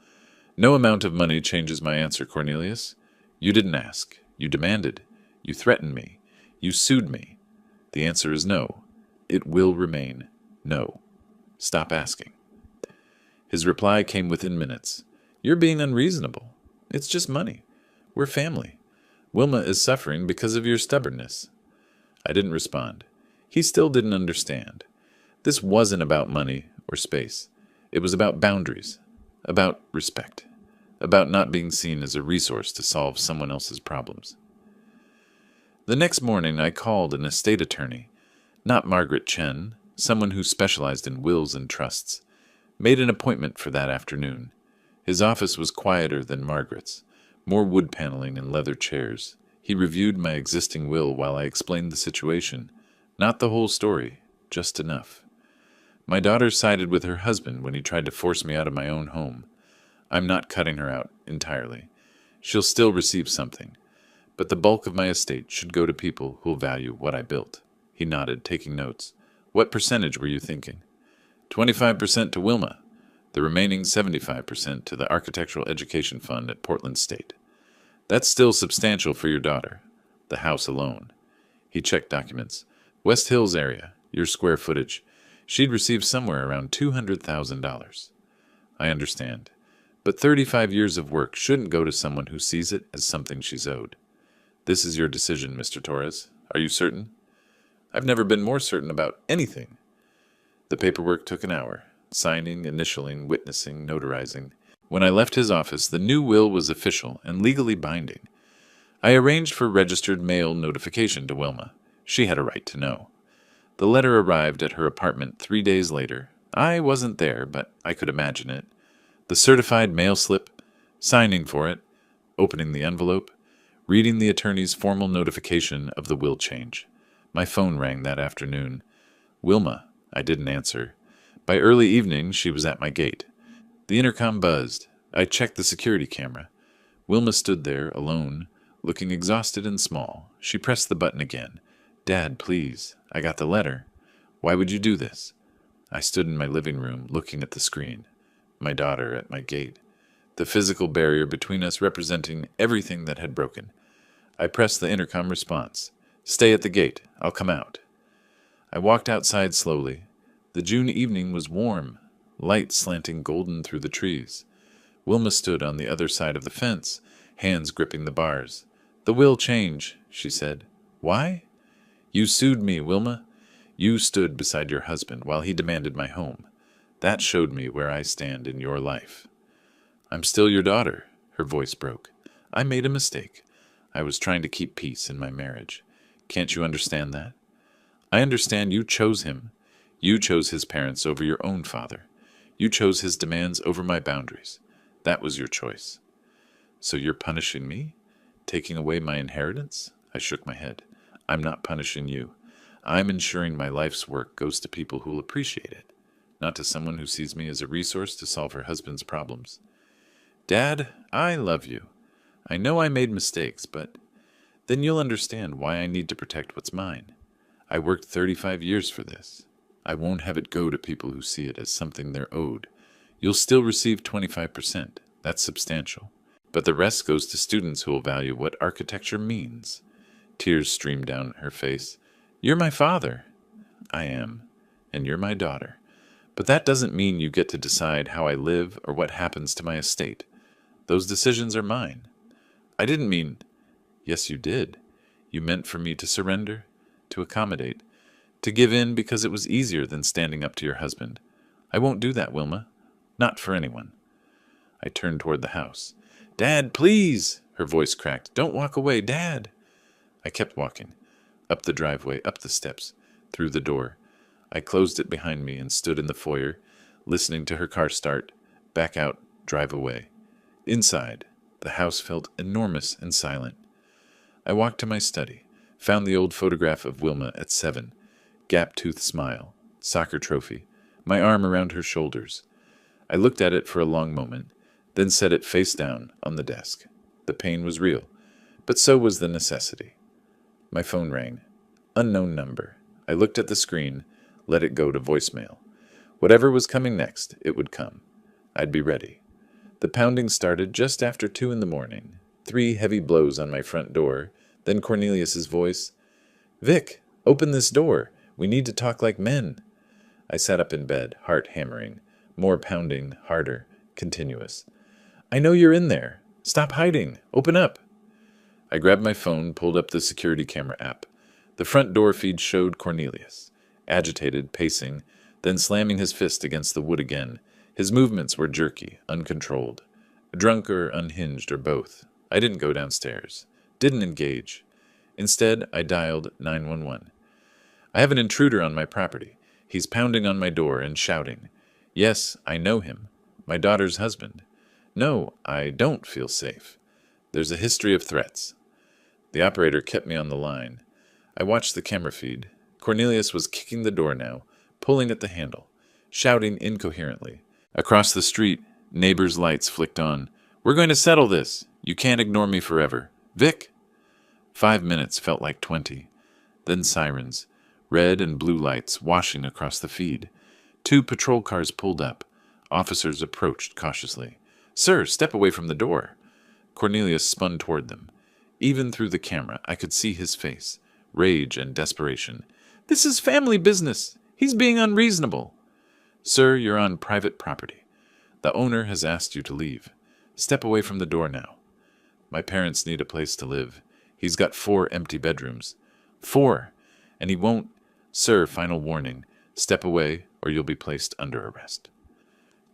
No amount of money changes my answer, Cornelius. You didn't ask. You demanded. You threatened me. You sued me. The answer is no. It will remain no. Stop asking. His reply came within minutes. You're being unreasonable. It's just money. We're family. Wilma is suffering because of your stubbornness. I didn't respond. He still didn't understand. This wasn't about money or space. It was about boundaries, about respect, about not being seen as a resource to solve someone else's problems. The next morning I called an estate attorney, not Margaret Chen, someone who specialized in wills and trusts. Made an appointment for that afternoon. His office was quieter than Margaret's, more wood paneling and leather chairs. He reviewed my existing will while I explained the situation. Not the whole story, just enough. My daughter sided with her husband when he tried to force me out of my own home. I'm not cutting her out entirely. She'll still receive something, but the bulk of my estate should go to people who'll value what I built. He nodded, taking notes. What percentage were you thinking? 25% to Wilma. The remaining 75% to the Architectural Education Fund at Portland State. That's still substantial for your daughter. The house alone. He checked documents. West Hills area, your square footage. She'd receive somewhere around $200,000. I understand. But 35 years of work shouldn't go to someone who sees it as something she's owed. This is your decision, Mr. Torres. Are you certain? I've never been more certain about anything. The paperwork took an hour. Signing, initialing, witnessing, notarizing. When I left his office, the new will was official and legally binding. I arranged for registered mail notification to Wilma. She had a right to know. The letter arrived at her apartment 3 days later. I wasn't there, but I could imagine it. The certified mail slip, signing for it, opening the envelope, reading the attorney's formal notification of the will change. My phone rang that afternoon. Wilma. I didn't answer. By early evening, she was at my gate. The intercom buzzed. I checked the security camera. Wilma stood there, alone, looking exhausted and small. She pressed the button again. Dad, please. I got the letter. Why would you do this? I stood in my living room, looking at the screen. My daughter at my gate. The physical barrier between us representing everything that had broken. I pressed the intercom response. Stay at the gate. I'll come out. I walked outside slowly. The June evening was warm, light slanting golden through the trees. Wilma stood on the other side of the fence, hands gripping the bars. The will change, she said. Why? You sued me, Wilma. You stood beside your husband while he demanded my home. That showed me where I stand in your life. I'm still your daughter, her voice broke. I made a mistake. I was trying to keep peace in my marriage. Can't you understand that? I understand you chose him. You chose his parents over your own father. You chose his demands over my boundaries. That was your choice. So you're punishing me? Taking away my inheritance? I shook my head. I'm not punishing you. I'm ensuring my life's work goes to people who'll appreciate it, not to someone who sees me as a resource to solve her husband's problems. Dad, I love you. I know I made mistakes, but then you'll understand why I need to protect what's mine. I worked 35 years for this. I won't have it go to people who see it as something they're owed. You'll still receive 25%. That's substantial. But the rest goes to students who will value what architecture means. Tears streamed down her face. You're my father. I am. And you're my daughter. But that doesn't mean you get to decide how I live or what happens to my estate. Those decisions are mine. I didn't mean... Yes, you did. You meant for me to surrender, to accommodate, to give in because it was easier than standing up to your husband. I won't do that, Wilma. Not for anyone. I turned toward the house. Dad, please! Her voice cracked. Don't walk away, Dad! I kept walking. Up the driveway, up the steps, through the door. I closed it behind me and stood in the foyer, listening to her car start, back out, drive away. Inside, the house felt enormous and silent. I walked to my study, found the old photograph of Wilma at 7, gap-toothed smile, soccer trophy, my arm around her shoulders. I looked at it for a long moment, then set it face down on the desk. The pain was real, but so was the necessity. My phone rang. Unknown number. I looked at the screen, let it go to voicemail. Whatever was coming next, it would come. I'd be ready. The pounding started just after 2 in the morning. 3 heavy blows on my front door, then Cornelius's voice. "Vic, open this door. We need to talk like men." I sat up in bed, heart hammering. More pounding, harder, continuous. "I know you're in there. Stop hiding. Open up." I grabbed my phone, pulled up the security camera app. The front door feed showed Cornelius, agitated, pacing, then slamming his fist against the wood again. His movements were jerky, uncontrolled. Drunk or unhinged or both. I didn't go downstairs. Didn't engage. Instead, I dialed 911. "I have an intruder on my property. He's pounding on my door and shouting. Yes, I know him. My daughter's husband. No, I don't feel safe. There's a history of threats." The operator kept me on the line. I watched the camera feed. Cornelius was kicking the door now, pulling at the handle, shouting incoherently. Across the street, neighbors' lights flicked on. "We're going to settle this. You can't ignore me forever. Vic!" 5 minutes felt like 20. Then sirens, red and blue lights washing across the feed. 2 patrol cars pulled up. Officers approached cautiously. "Sir, step away from the door." Cornelius spun toward them. Even through the camera, I could see his face, rage and desperation. "This is family business. He's being unreasonable." "Sir, you're on private property. The owner has asked you to leave. Step away from the door now. My parents need a place to live. He's got 4 empty bedrooms. 4! And he won't. Sir, final warning. Step away, or you'll be placed under arrest."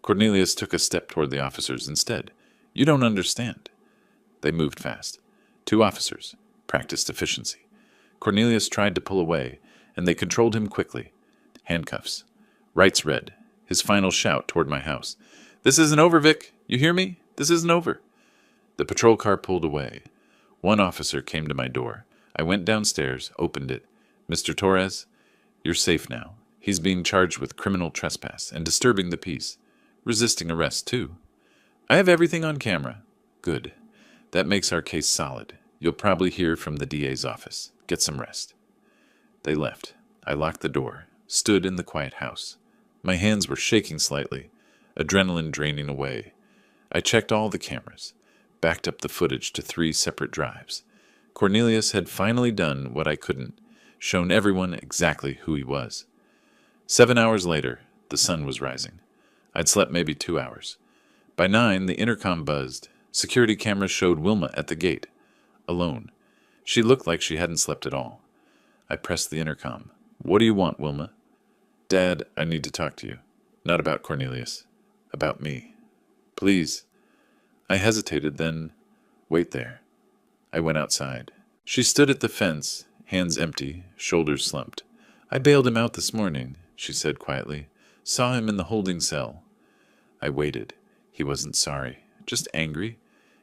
Cornelius took a step toward the officers instead. "You don't understand." They moved fast. 2 officers. Practiced efficiency. Cornelius tried to pull away, and they controlled him quickly. Handcuffs. Rights red. His final shout toward my house. "This isn't over, Vic. You hear me? This isn't over." The patrol car pulled away. 1 officer came to my door. I went downstairs, opened it. "Mr. Torres, you're safe now. He's being charged with criminal trespass and disturbing the peace. Resisting arrest, too." "I have everything on camera." "Good. That makes our case solid. You'll probably hear from the DA's office. Get some rest." They left. I locked the door, stood in the quiet house. My hands were shaking slightly, adrenaline draining away. I checked all the cameras, backed up the footage to 3 separate drives. Cornelius had finally done what I couldn't, shown everyone exactly who he was. 7 hours later, the sun was rising. I'd slept maybe 2 hours. By 9, the intercom buzzed. Security cameras showed Wilma at the gate, alone. She looked like she hadn't slept at all. I pressed the intercom. "What do you want, Wilma?" "Dad, I need to talk to you. Not about Cornelius. About me. Please." I hesitated, then, "Wait there." I went outside. She stood at the fence, hands empty, shoulders slumped. "I bailed him out this morning," she said quietly. "Saw him in the holding cell." I waited. He wasn't sorry. Just angry.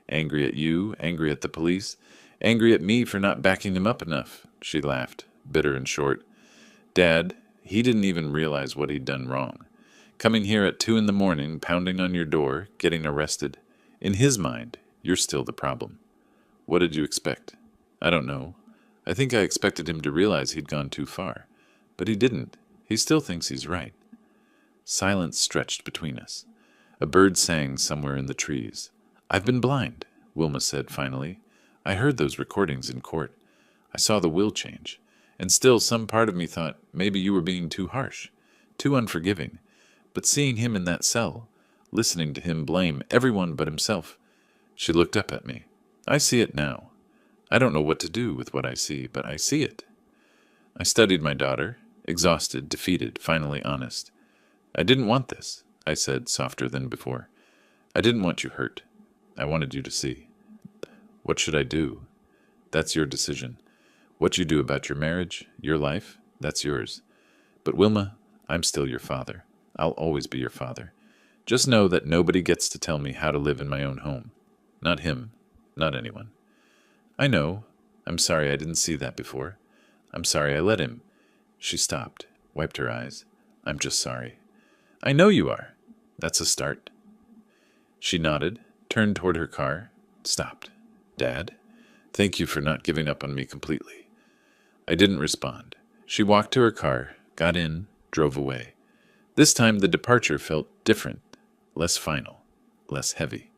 Angry at you, angry at the police, angry at me for not backing him up enough. She laughed, bitter and short. "Dad, he didn't even realize what he'd done wrong. Coming here at 2 in the morning, pounding on your door, getting arrested. In his mind, you're still the problem. What did you expect? I don't know. I think I expected him to realize he'd gone too far. But he didn't. He still thinks he's right." Silence stretched between us. A bird sang somewhere in the trees. "I've been blind," Wilma said finally. "I heard those recordings in court. I saw the will change. And still some part of me thought maybe you were being too harsh, too unforgiving. But seeing him in that cell, listening to him blame everyone but himself." She looked up at me. "I see it now. I don't know what to do with what I see, but I see it." I studied my daughter, exhausted, defeated, finally honest. "I didn't want this," I said, softer than before. "I didn't want you hurt. I wanted you to see." "What should I do?" "That's your decision. What you do about your marriage, your life, that's yours. But Wilma, I'm still your father. I'll always be your father. Just know that nobody gets to tell me how to live in my own home. Not him. Not anyone." "I know. I'm sorry I didn't see that before. I'm sorry I let him." She stopped, wiped her eyes. "I'm just sorry." "I know you are. That's a start." She nodded, turned toward her car, stopped. "Dad, thank you for not giving up on me completely." I didn't respond. She walked to her car, got in, drove away. This time the departure felt different, less final, less heavy.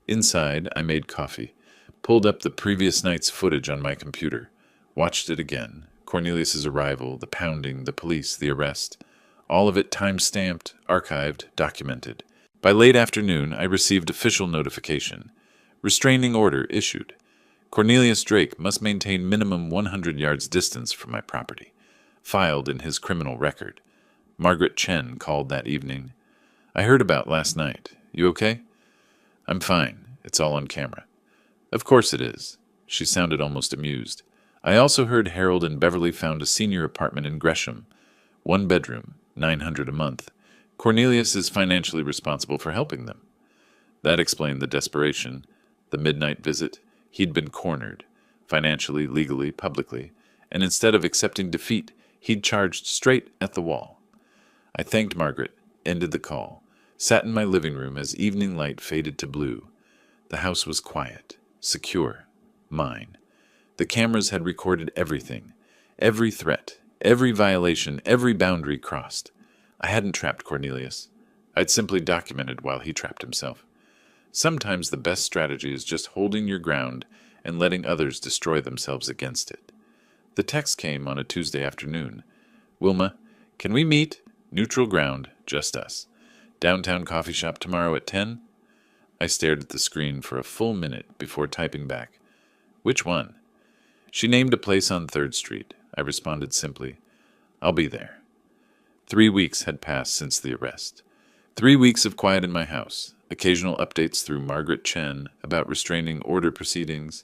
Inside, I made coffee, pulled up the previous night's footage on my computer, watched it again. Cornelius's arrival, the pounding, the police, the arrest. All of it time-stamped, archived, documented. By late afternoon, I received official notification. Restraining order issued. Cornelius Drake must maintain minimum 100 yards distance from my property. Filed in his criminal record. Margaret Chen called that evening. I heard about last night. You okay? I'm fine. It's all on camera. Of course it is. She sounded almost amused. I also heard Harold and Beverly found a senior apartment in Gresham. 1 bedroom, $900 a month. Cornelius is financially responsible for helping them. That explained the desperation. The midnight visit. He'd been cornered. Financially, legally, publicly. And instead of accepting defeat, he'd charged straight at the wall. I thanked Margaret, ended the call, sat in my living room as evening light faded to blue. The house was quiet, secure, mine. The cameras had recorded everything, every threat, every violation, every boundary crossed. I hadn't trapped Cornelius. I'd simply documented while he trapped himself. Sometimes the best strategy is just holding your ground and letting others destroy themselves against it. The text came on a Tuesday afternoon. Wilma, can we meet? Neutral ground, just us. Downtown coffee shop tomorrow at 10? I stared at the screen for a full minute before typing back. Which one? She named a place on 3rd Street. I responded simply, I'll be there. 3 weeks had passed since the arrest. 3 weeks of quiet in my house, occasional updates through Margaret Chen about restraining order proceedings,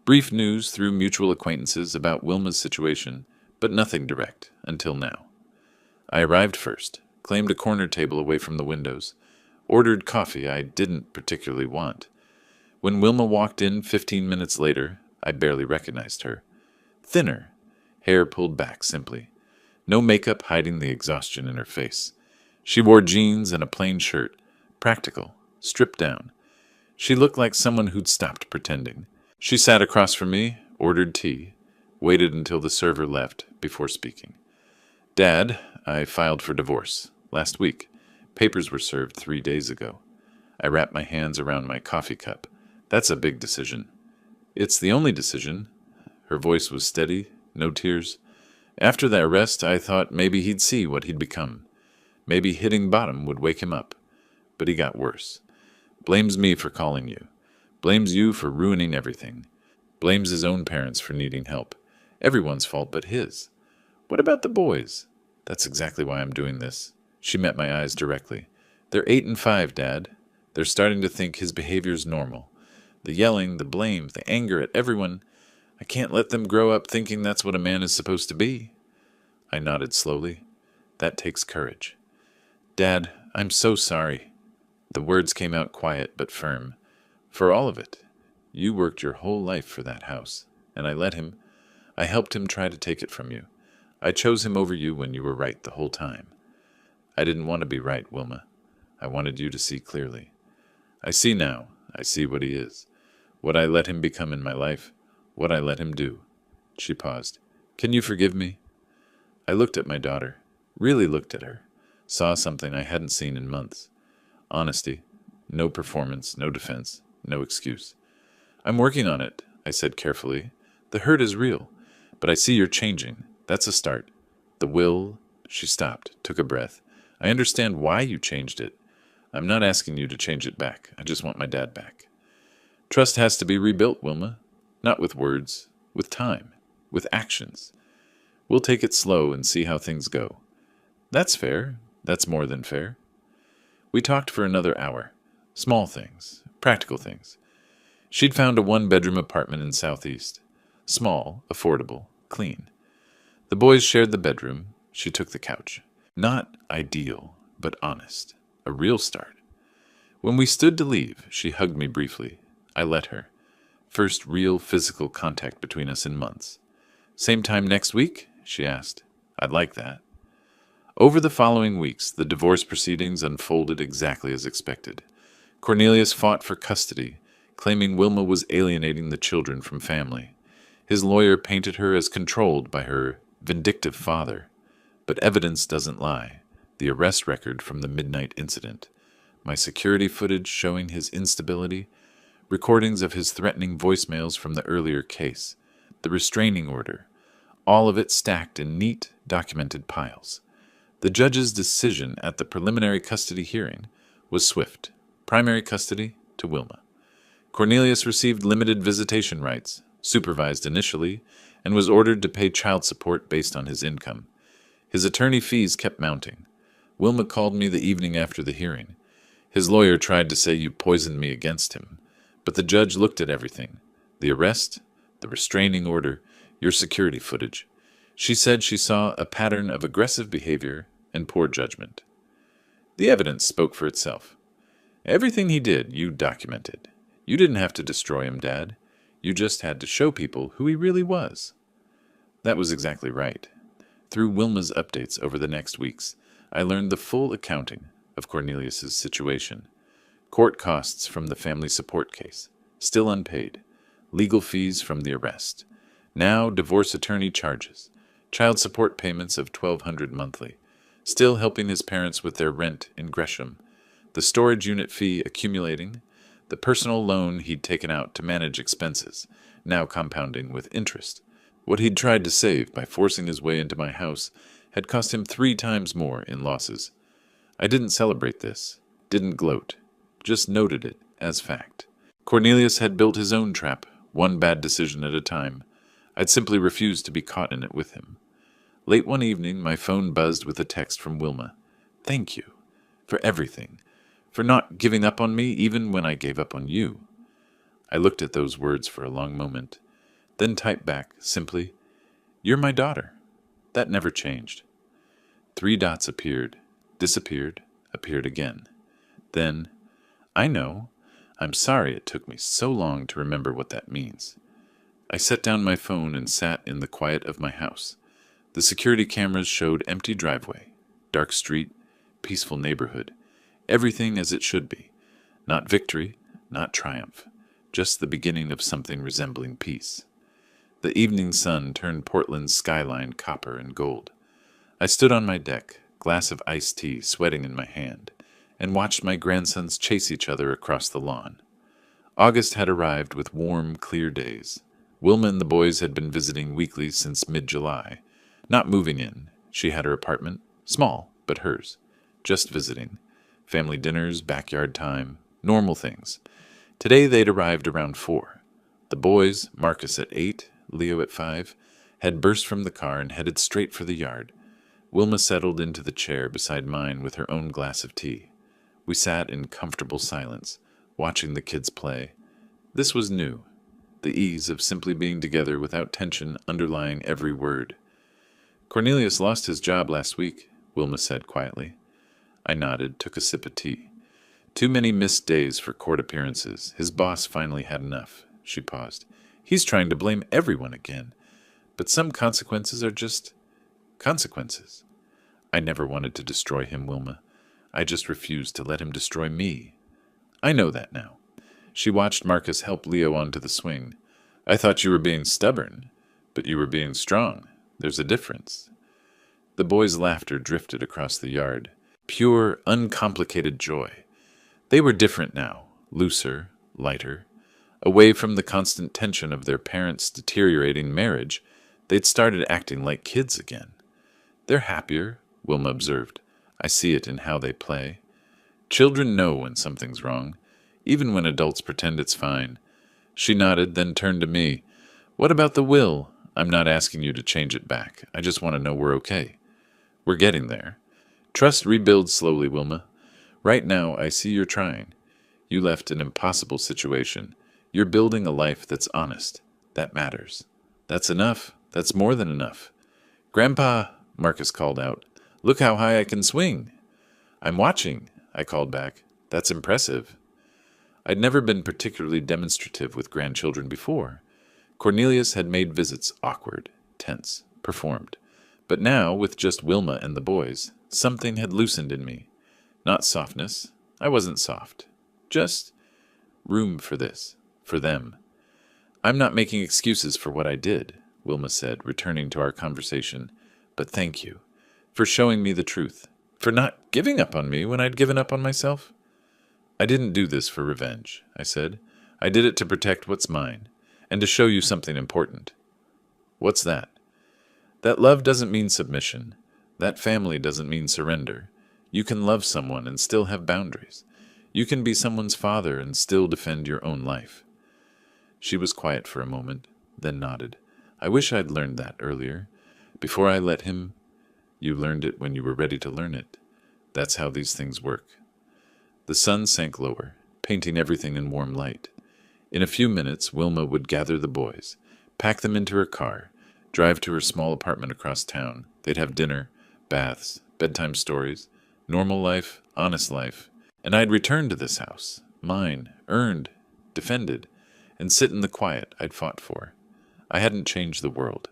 brief news through mutual acquaintances about Wilma's situation, but nothing direct, until now. I arrived first, claimed a corner table away from the windows, ordered coffee I didn't particularly want. When Wilma walked in 15 minutes later, I barely recognized her. Thinner, hair pulled back simply. No makeup hiding the exhaustion in her face. She wore jeans and a plain shirt, practical, stripped down. She looked like someone who'd stopped pretending. She sat across from me, ordered tea, waited until the server left before speaking. Dad, I filed for divorce. Last week. Papers were served 3 days ago. I wrapped my hands around my coffee cup. That's a big decision. It's the only decision. Her voice was steady, no tears. After the arrest, I thought maybe he'd see what he'd become. Maybe hitting bottom would wake him up. But he got worse. Blames me for calling you. Blames you for ruining everything. Blames his own parents for needing help. Everyone's fault but his. What about the boys? That's exactly why I'm doing this. She met my eyes directly. They're 8 and 5, Dad. They're starting to think his behavior's normal. The yelling, the blame, the anger at everyone. I can't let them grow up thinking that's what a man is supposed to be. I nodded slowly. That takes courage. Dad, I'm so sorry. The words came out quiet but firm. For all of it. You worked your whole life for that house, and I let him. I helped him try to take it from you. I chose him over you when you were right the whole time. I didn't want to be right, Wilma. I wanted you to see clearly. I see now. I see what he is. What I let him become in my life. What I let him do. She paused. Can you forgive me? I looked at my daughter. Really looked at her. Saw something I hadn't seen in months. Honesty. No performance, no defense, no excuse. I'm working on it, I said carefully. The hurt is real, but I see you're changing. That's a start. The will. She stopped, took a breath. I understand why you changed it. I'm not asking you to change it back. I just want my dad back. Trust has to be rebuilt, Wilma. Not with words, with time, with actions. We'll take it slow and see how things go. That's fair. That's more than fair. We talked for another hour. Small things, practical things. She'd found a 1-bedroom apartment in Southeast. Small, affordable, clean. The boys shared the bedroom. She took the couch. Not ideal, but honest. A real start. When we stood to leave, she hugged me briefly. I let her. First real physical contact between us in months. Same time next week? She asked. I'd like that. Over the following weeks, the divorce proceedings unfolded exactly as expected. Cornelius fought for custody, claiming Wilma was alienating the children from family. His lawyer painted her as controlled by her vindictive father. But evidence doesn't lie. The arrest record from the midnight incident, my security footage showing his instability, recordings of his threatening voicemails from the earlier case, the restraining order, all of it stacked in neat, documented piles. The judge's decision at the preliminary custody hearing was swift. Primary custody to Wilma. Cornelius received limited visitation rights, supervised initially, and was ordered to pay child support based on his income. His attorney fees kept mounting. Wilma called me the evening after the hearing. His lawyer tried to say you poisoned me against him, but the judge looked at everything. The arrest, the restraining order, your security footage. She said she saw a pattern of aggressive behavior and poor judgment. The evidence spoke for itself. Everything he did, you documented. You didn't have to destroy him, Dad. You just had to show people who he really was. That was exactly right. Through Wilma's updates over the next weeks, I learned the full accounting of Cornelius's situation. Court costs from the family support case, still unpaid. Legal fees from the arrest. Now divorce attorney charges. Child support payments of $1,200 monthly. Still helping his parents with their rent in Gresham. The storage unit fee accumulating. The personal loan he'd taken out to manage expenses, now compounding with interest. What he'd tried to save by forcing his way into my house had cost him 3 times more in losses. I didn't celebrate this, didn't gloat, just noted it as fact. Cornelius had built his own trap, one bad decision at a time. I'd simply refused to be caught in it with him. Late one evening, my phone buzzed with a text from Wilma. Thank you. For everything. For not giving up on me even when I gave up on you. I looked at those words for a long moment, then typed back, simply, You're my daughter. That never changed. 3 dots appeared, disappeared, appeared again. Then, I know. I'm sorry it took me so long to remember what that means. I set down my phone and sat in the quiet of my house. The security cameras showed empty driveway, dark street, peaceful neighborhood. Everything as it should be. Not victory, not triumph. Just the beginning of something resembling peace. The evening sun turned Portland's skyline copper and gold. I stood on my deck, glass of iced tea sweating in my hand, and watched my grandsons chase each other across the lawn. August had arrived with warm, clear days. Wilma and the boys had been visiting weekly since mid-July. Not moving in. She had her apartment, small, but hers. Just visiting. Family dinners, backyard time, normal things. Today they'd arrived around 4. The boys, Marcus at 8, Leo at 5, had burst from the car and headed straight for the yard. Wilma settled into the chair beside mine with her own glass of tea. We sat in comfortable silence, watching the kids play. This was new. The ease of simply being together without tension underlying every word. Cornelius lost his job last week, Wilma said quietly. I nodded, took a sip of tea. Too many missed days for court appearances. His boss finally had enough. She paused. He's trying to blame everyone again. But some consequences are just consequences. I never wanted to destroy him, Wilma. I just refused to let him destroy me. I know that now. She watched Marcus help Leo onto the swing. I thought you were being stubborn, but you were being strong. There's a difference. The boys' laughter drifted across the yard. Pure, uncomplicated joy. They were different now, looser, lighter. Away from the constant tension of their parents' deteriorating marriage, they'd started acting like kids again. They're happier, Wilma observed. I see it in how they play. Children know when something's wrong, even when adults pretend it's fine. She nodded, then turned to me. What about the will? I'm not asking you to change it back. I just want to know we're okay. We're getting there. Trust rebuilds slowly, Wilma. Right now, I see you're trying. You left an impossible situation. You're building a life that's honest. That matters. That's enough. That's more than enough. Grandpa, Marcus called out. Look how high I can swing. I'm watching, I called back. That's impressive. I'd never been particularly demonstrative with grandchildren before. Cornelius had made visits awkward, tense, performed. But now, with just Wilma and the boys, something had loosened in me. Not softness. I wasn't soft. Just room for this, for them. I'm not making excuses for what I did, Wilma said, returning to our conversation. But thank you. for showing me the truth, for not giving up on me when I'd given up on myself. I didn't do this for revenge, I said. I did it to protect what's mine, and to show you something important. What's that? That love doesn't mean submission. That family doesn't mean surrender. You can love someone and still have boundaries. You can be someone's father and still defend your own life. She was quiet for a moment, then nodded. I wish I'd learned that earlier. Before I let him, you learned it when you were ready to learn it. That's how these things work. The sun sank lower, painting everything in warm light. In a few minutes, Wilma would gather the boys, pack them into her car, drive to her small apartment across town. They'd have dinner, baths, bedtime stories, normal life, honest life. And I'd return to this house, mine, earned, defended, and sit in the quiet I'd fought for. I hadn't changed the world,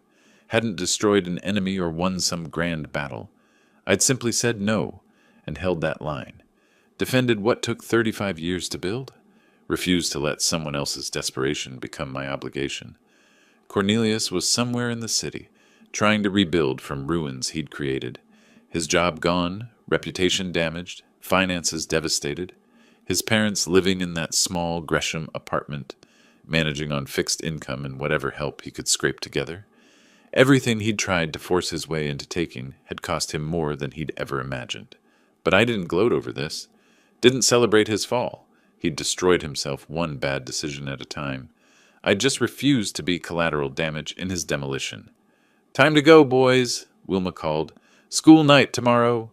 hadn't destroyed an enemy or won some grand battle. I'd simply said no, and held that line. Defended what took 35 years to build, refused to let someone else's desperation become my obligation. Cornelius was somewhere in the city, trying to rebuild from ruins he'd created. His job gone, reputation damaged, finances devastated. His parents living in that small Gresham apartment, managing on fixed income and whatever help he could scrape together. Everything he'd tried to force his way into taking had cost him more than he'd ever imagined. But I didn't gloat over this, didn't celebrate his fall. He'd destroyed himself one bad decision at a time. I just refused to be collateral damage in his demolition. "Time to go, boys," Wilma called. "School night tomorrow."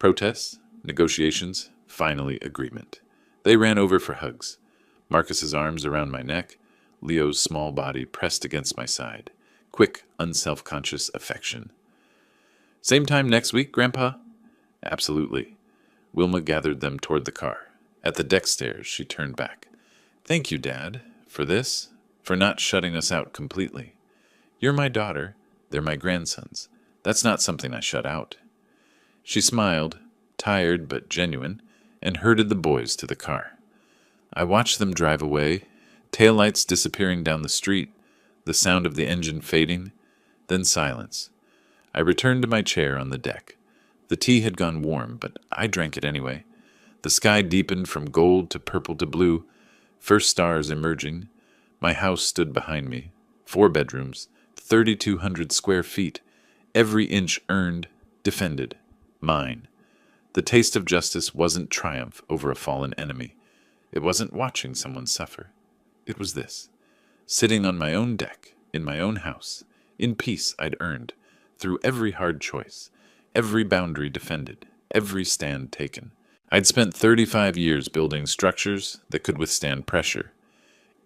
Protests, negotiations, finally agreement. They ran over for hugs. Marcus's arms around my neck, Leo's small body pressed against my side. Quick, unself-conscious affection. "Same time next week, Grandpa?" "Absolutely." Wilma gathered them toward the car. At the deck stairs, she turned back. "Thank you, Dad, for this, for not shutting us out completely. You're my daughter, they're my grandsons. That's not something I shut out." She smiled, tired but genuine, and herded the boys to the car. I watched them drive away, taillights disappearing down the street, the sound of the engine fading, then silence. I returned to my chair on the deck. The tea had gone warm, but I drank it anyway. The sky deepened from gold to purple to blue, first stars emerging. My house stood behind me. 4 bedrooms, 3,200 square feet, every inch earned, defended, mine. The taste of justice wasn't triumph over a fallen enemy. It wasn't watching someone suffer. It was this, sitting on my own deck, in my own house, in peace I'd earned, through every hard choice, every boundary defended, every stand taken. I'd spent 35 years building structures that could withstand pressure.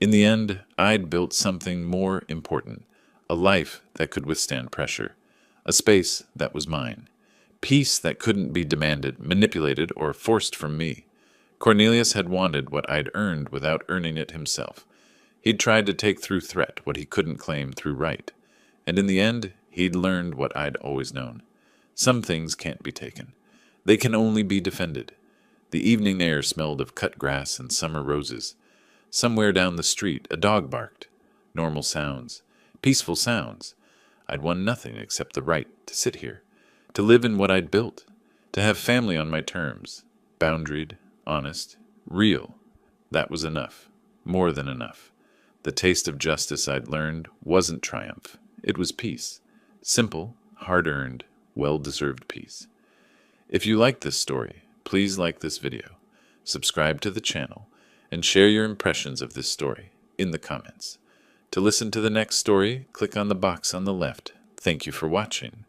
In the end, I'd built something more important, a life that could withstand pressure, a space that was mine, peace that couldn't be demanded, manipulated, or forced from me. Cornelius had wanted what I'd earned without earning it himself. He'd tried to take through threat what he couldn't claim through right. And in the end, he'd learned what I'd always known. Some things can't be taken. They can only be defended. The evening air smelled of cut grass and summer roses. Somewhere down the street, a dog barked. Normal sounds. Peaceful sounds. I'd won nothing except the right to sit here, to live in what I'd built, to have family on my terms, boundaried, honest, real. That was enough. More than enough. The taste of justice I'd learned wasn't triumph. It was peace. Simple, hard-earned, well-deserved peace. If you like this story, please like this video, subscribe to the channel, and share your impressions of this story in the comments. To listen to the next story, click on the box on the left. Thank you for watching.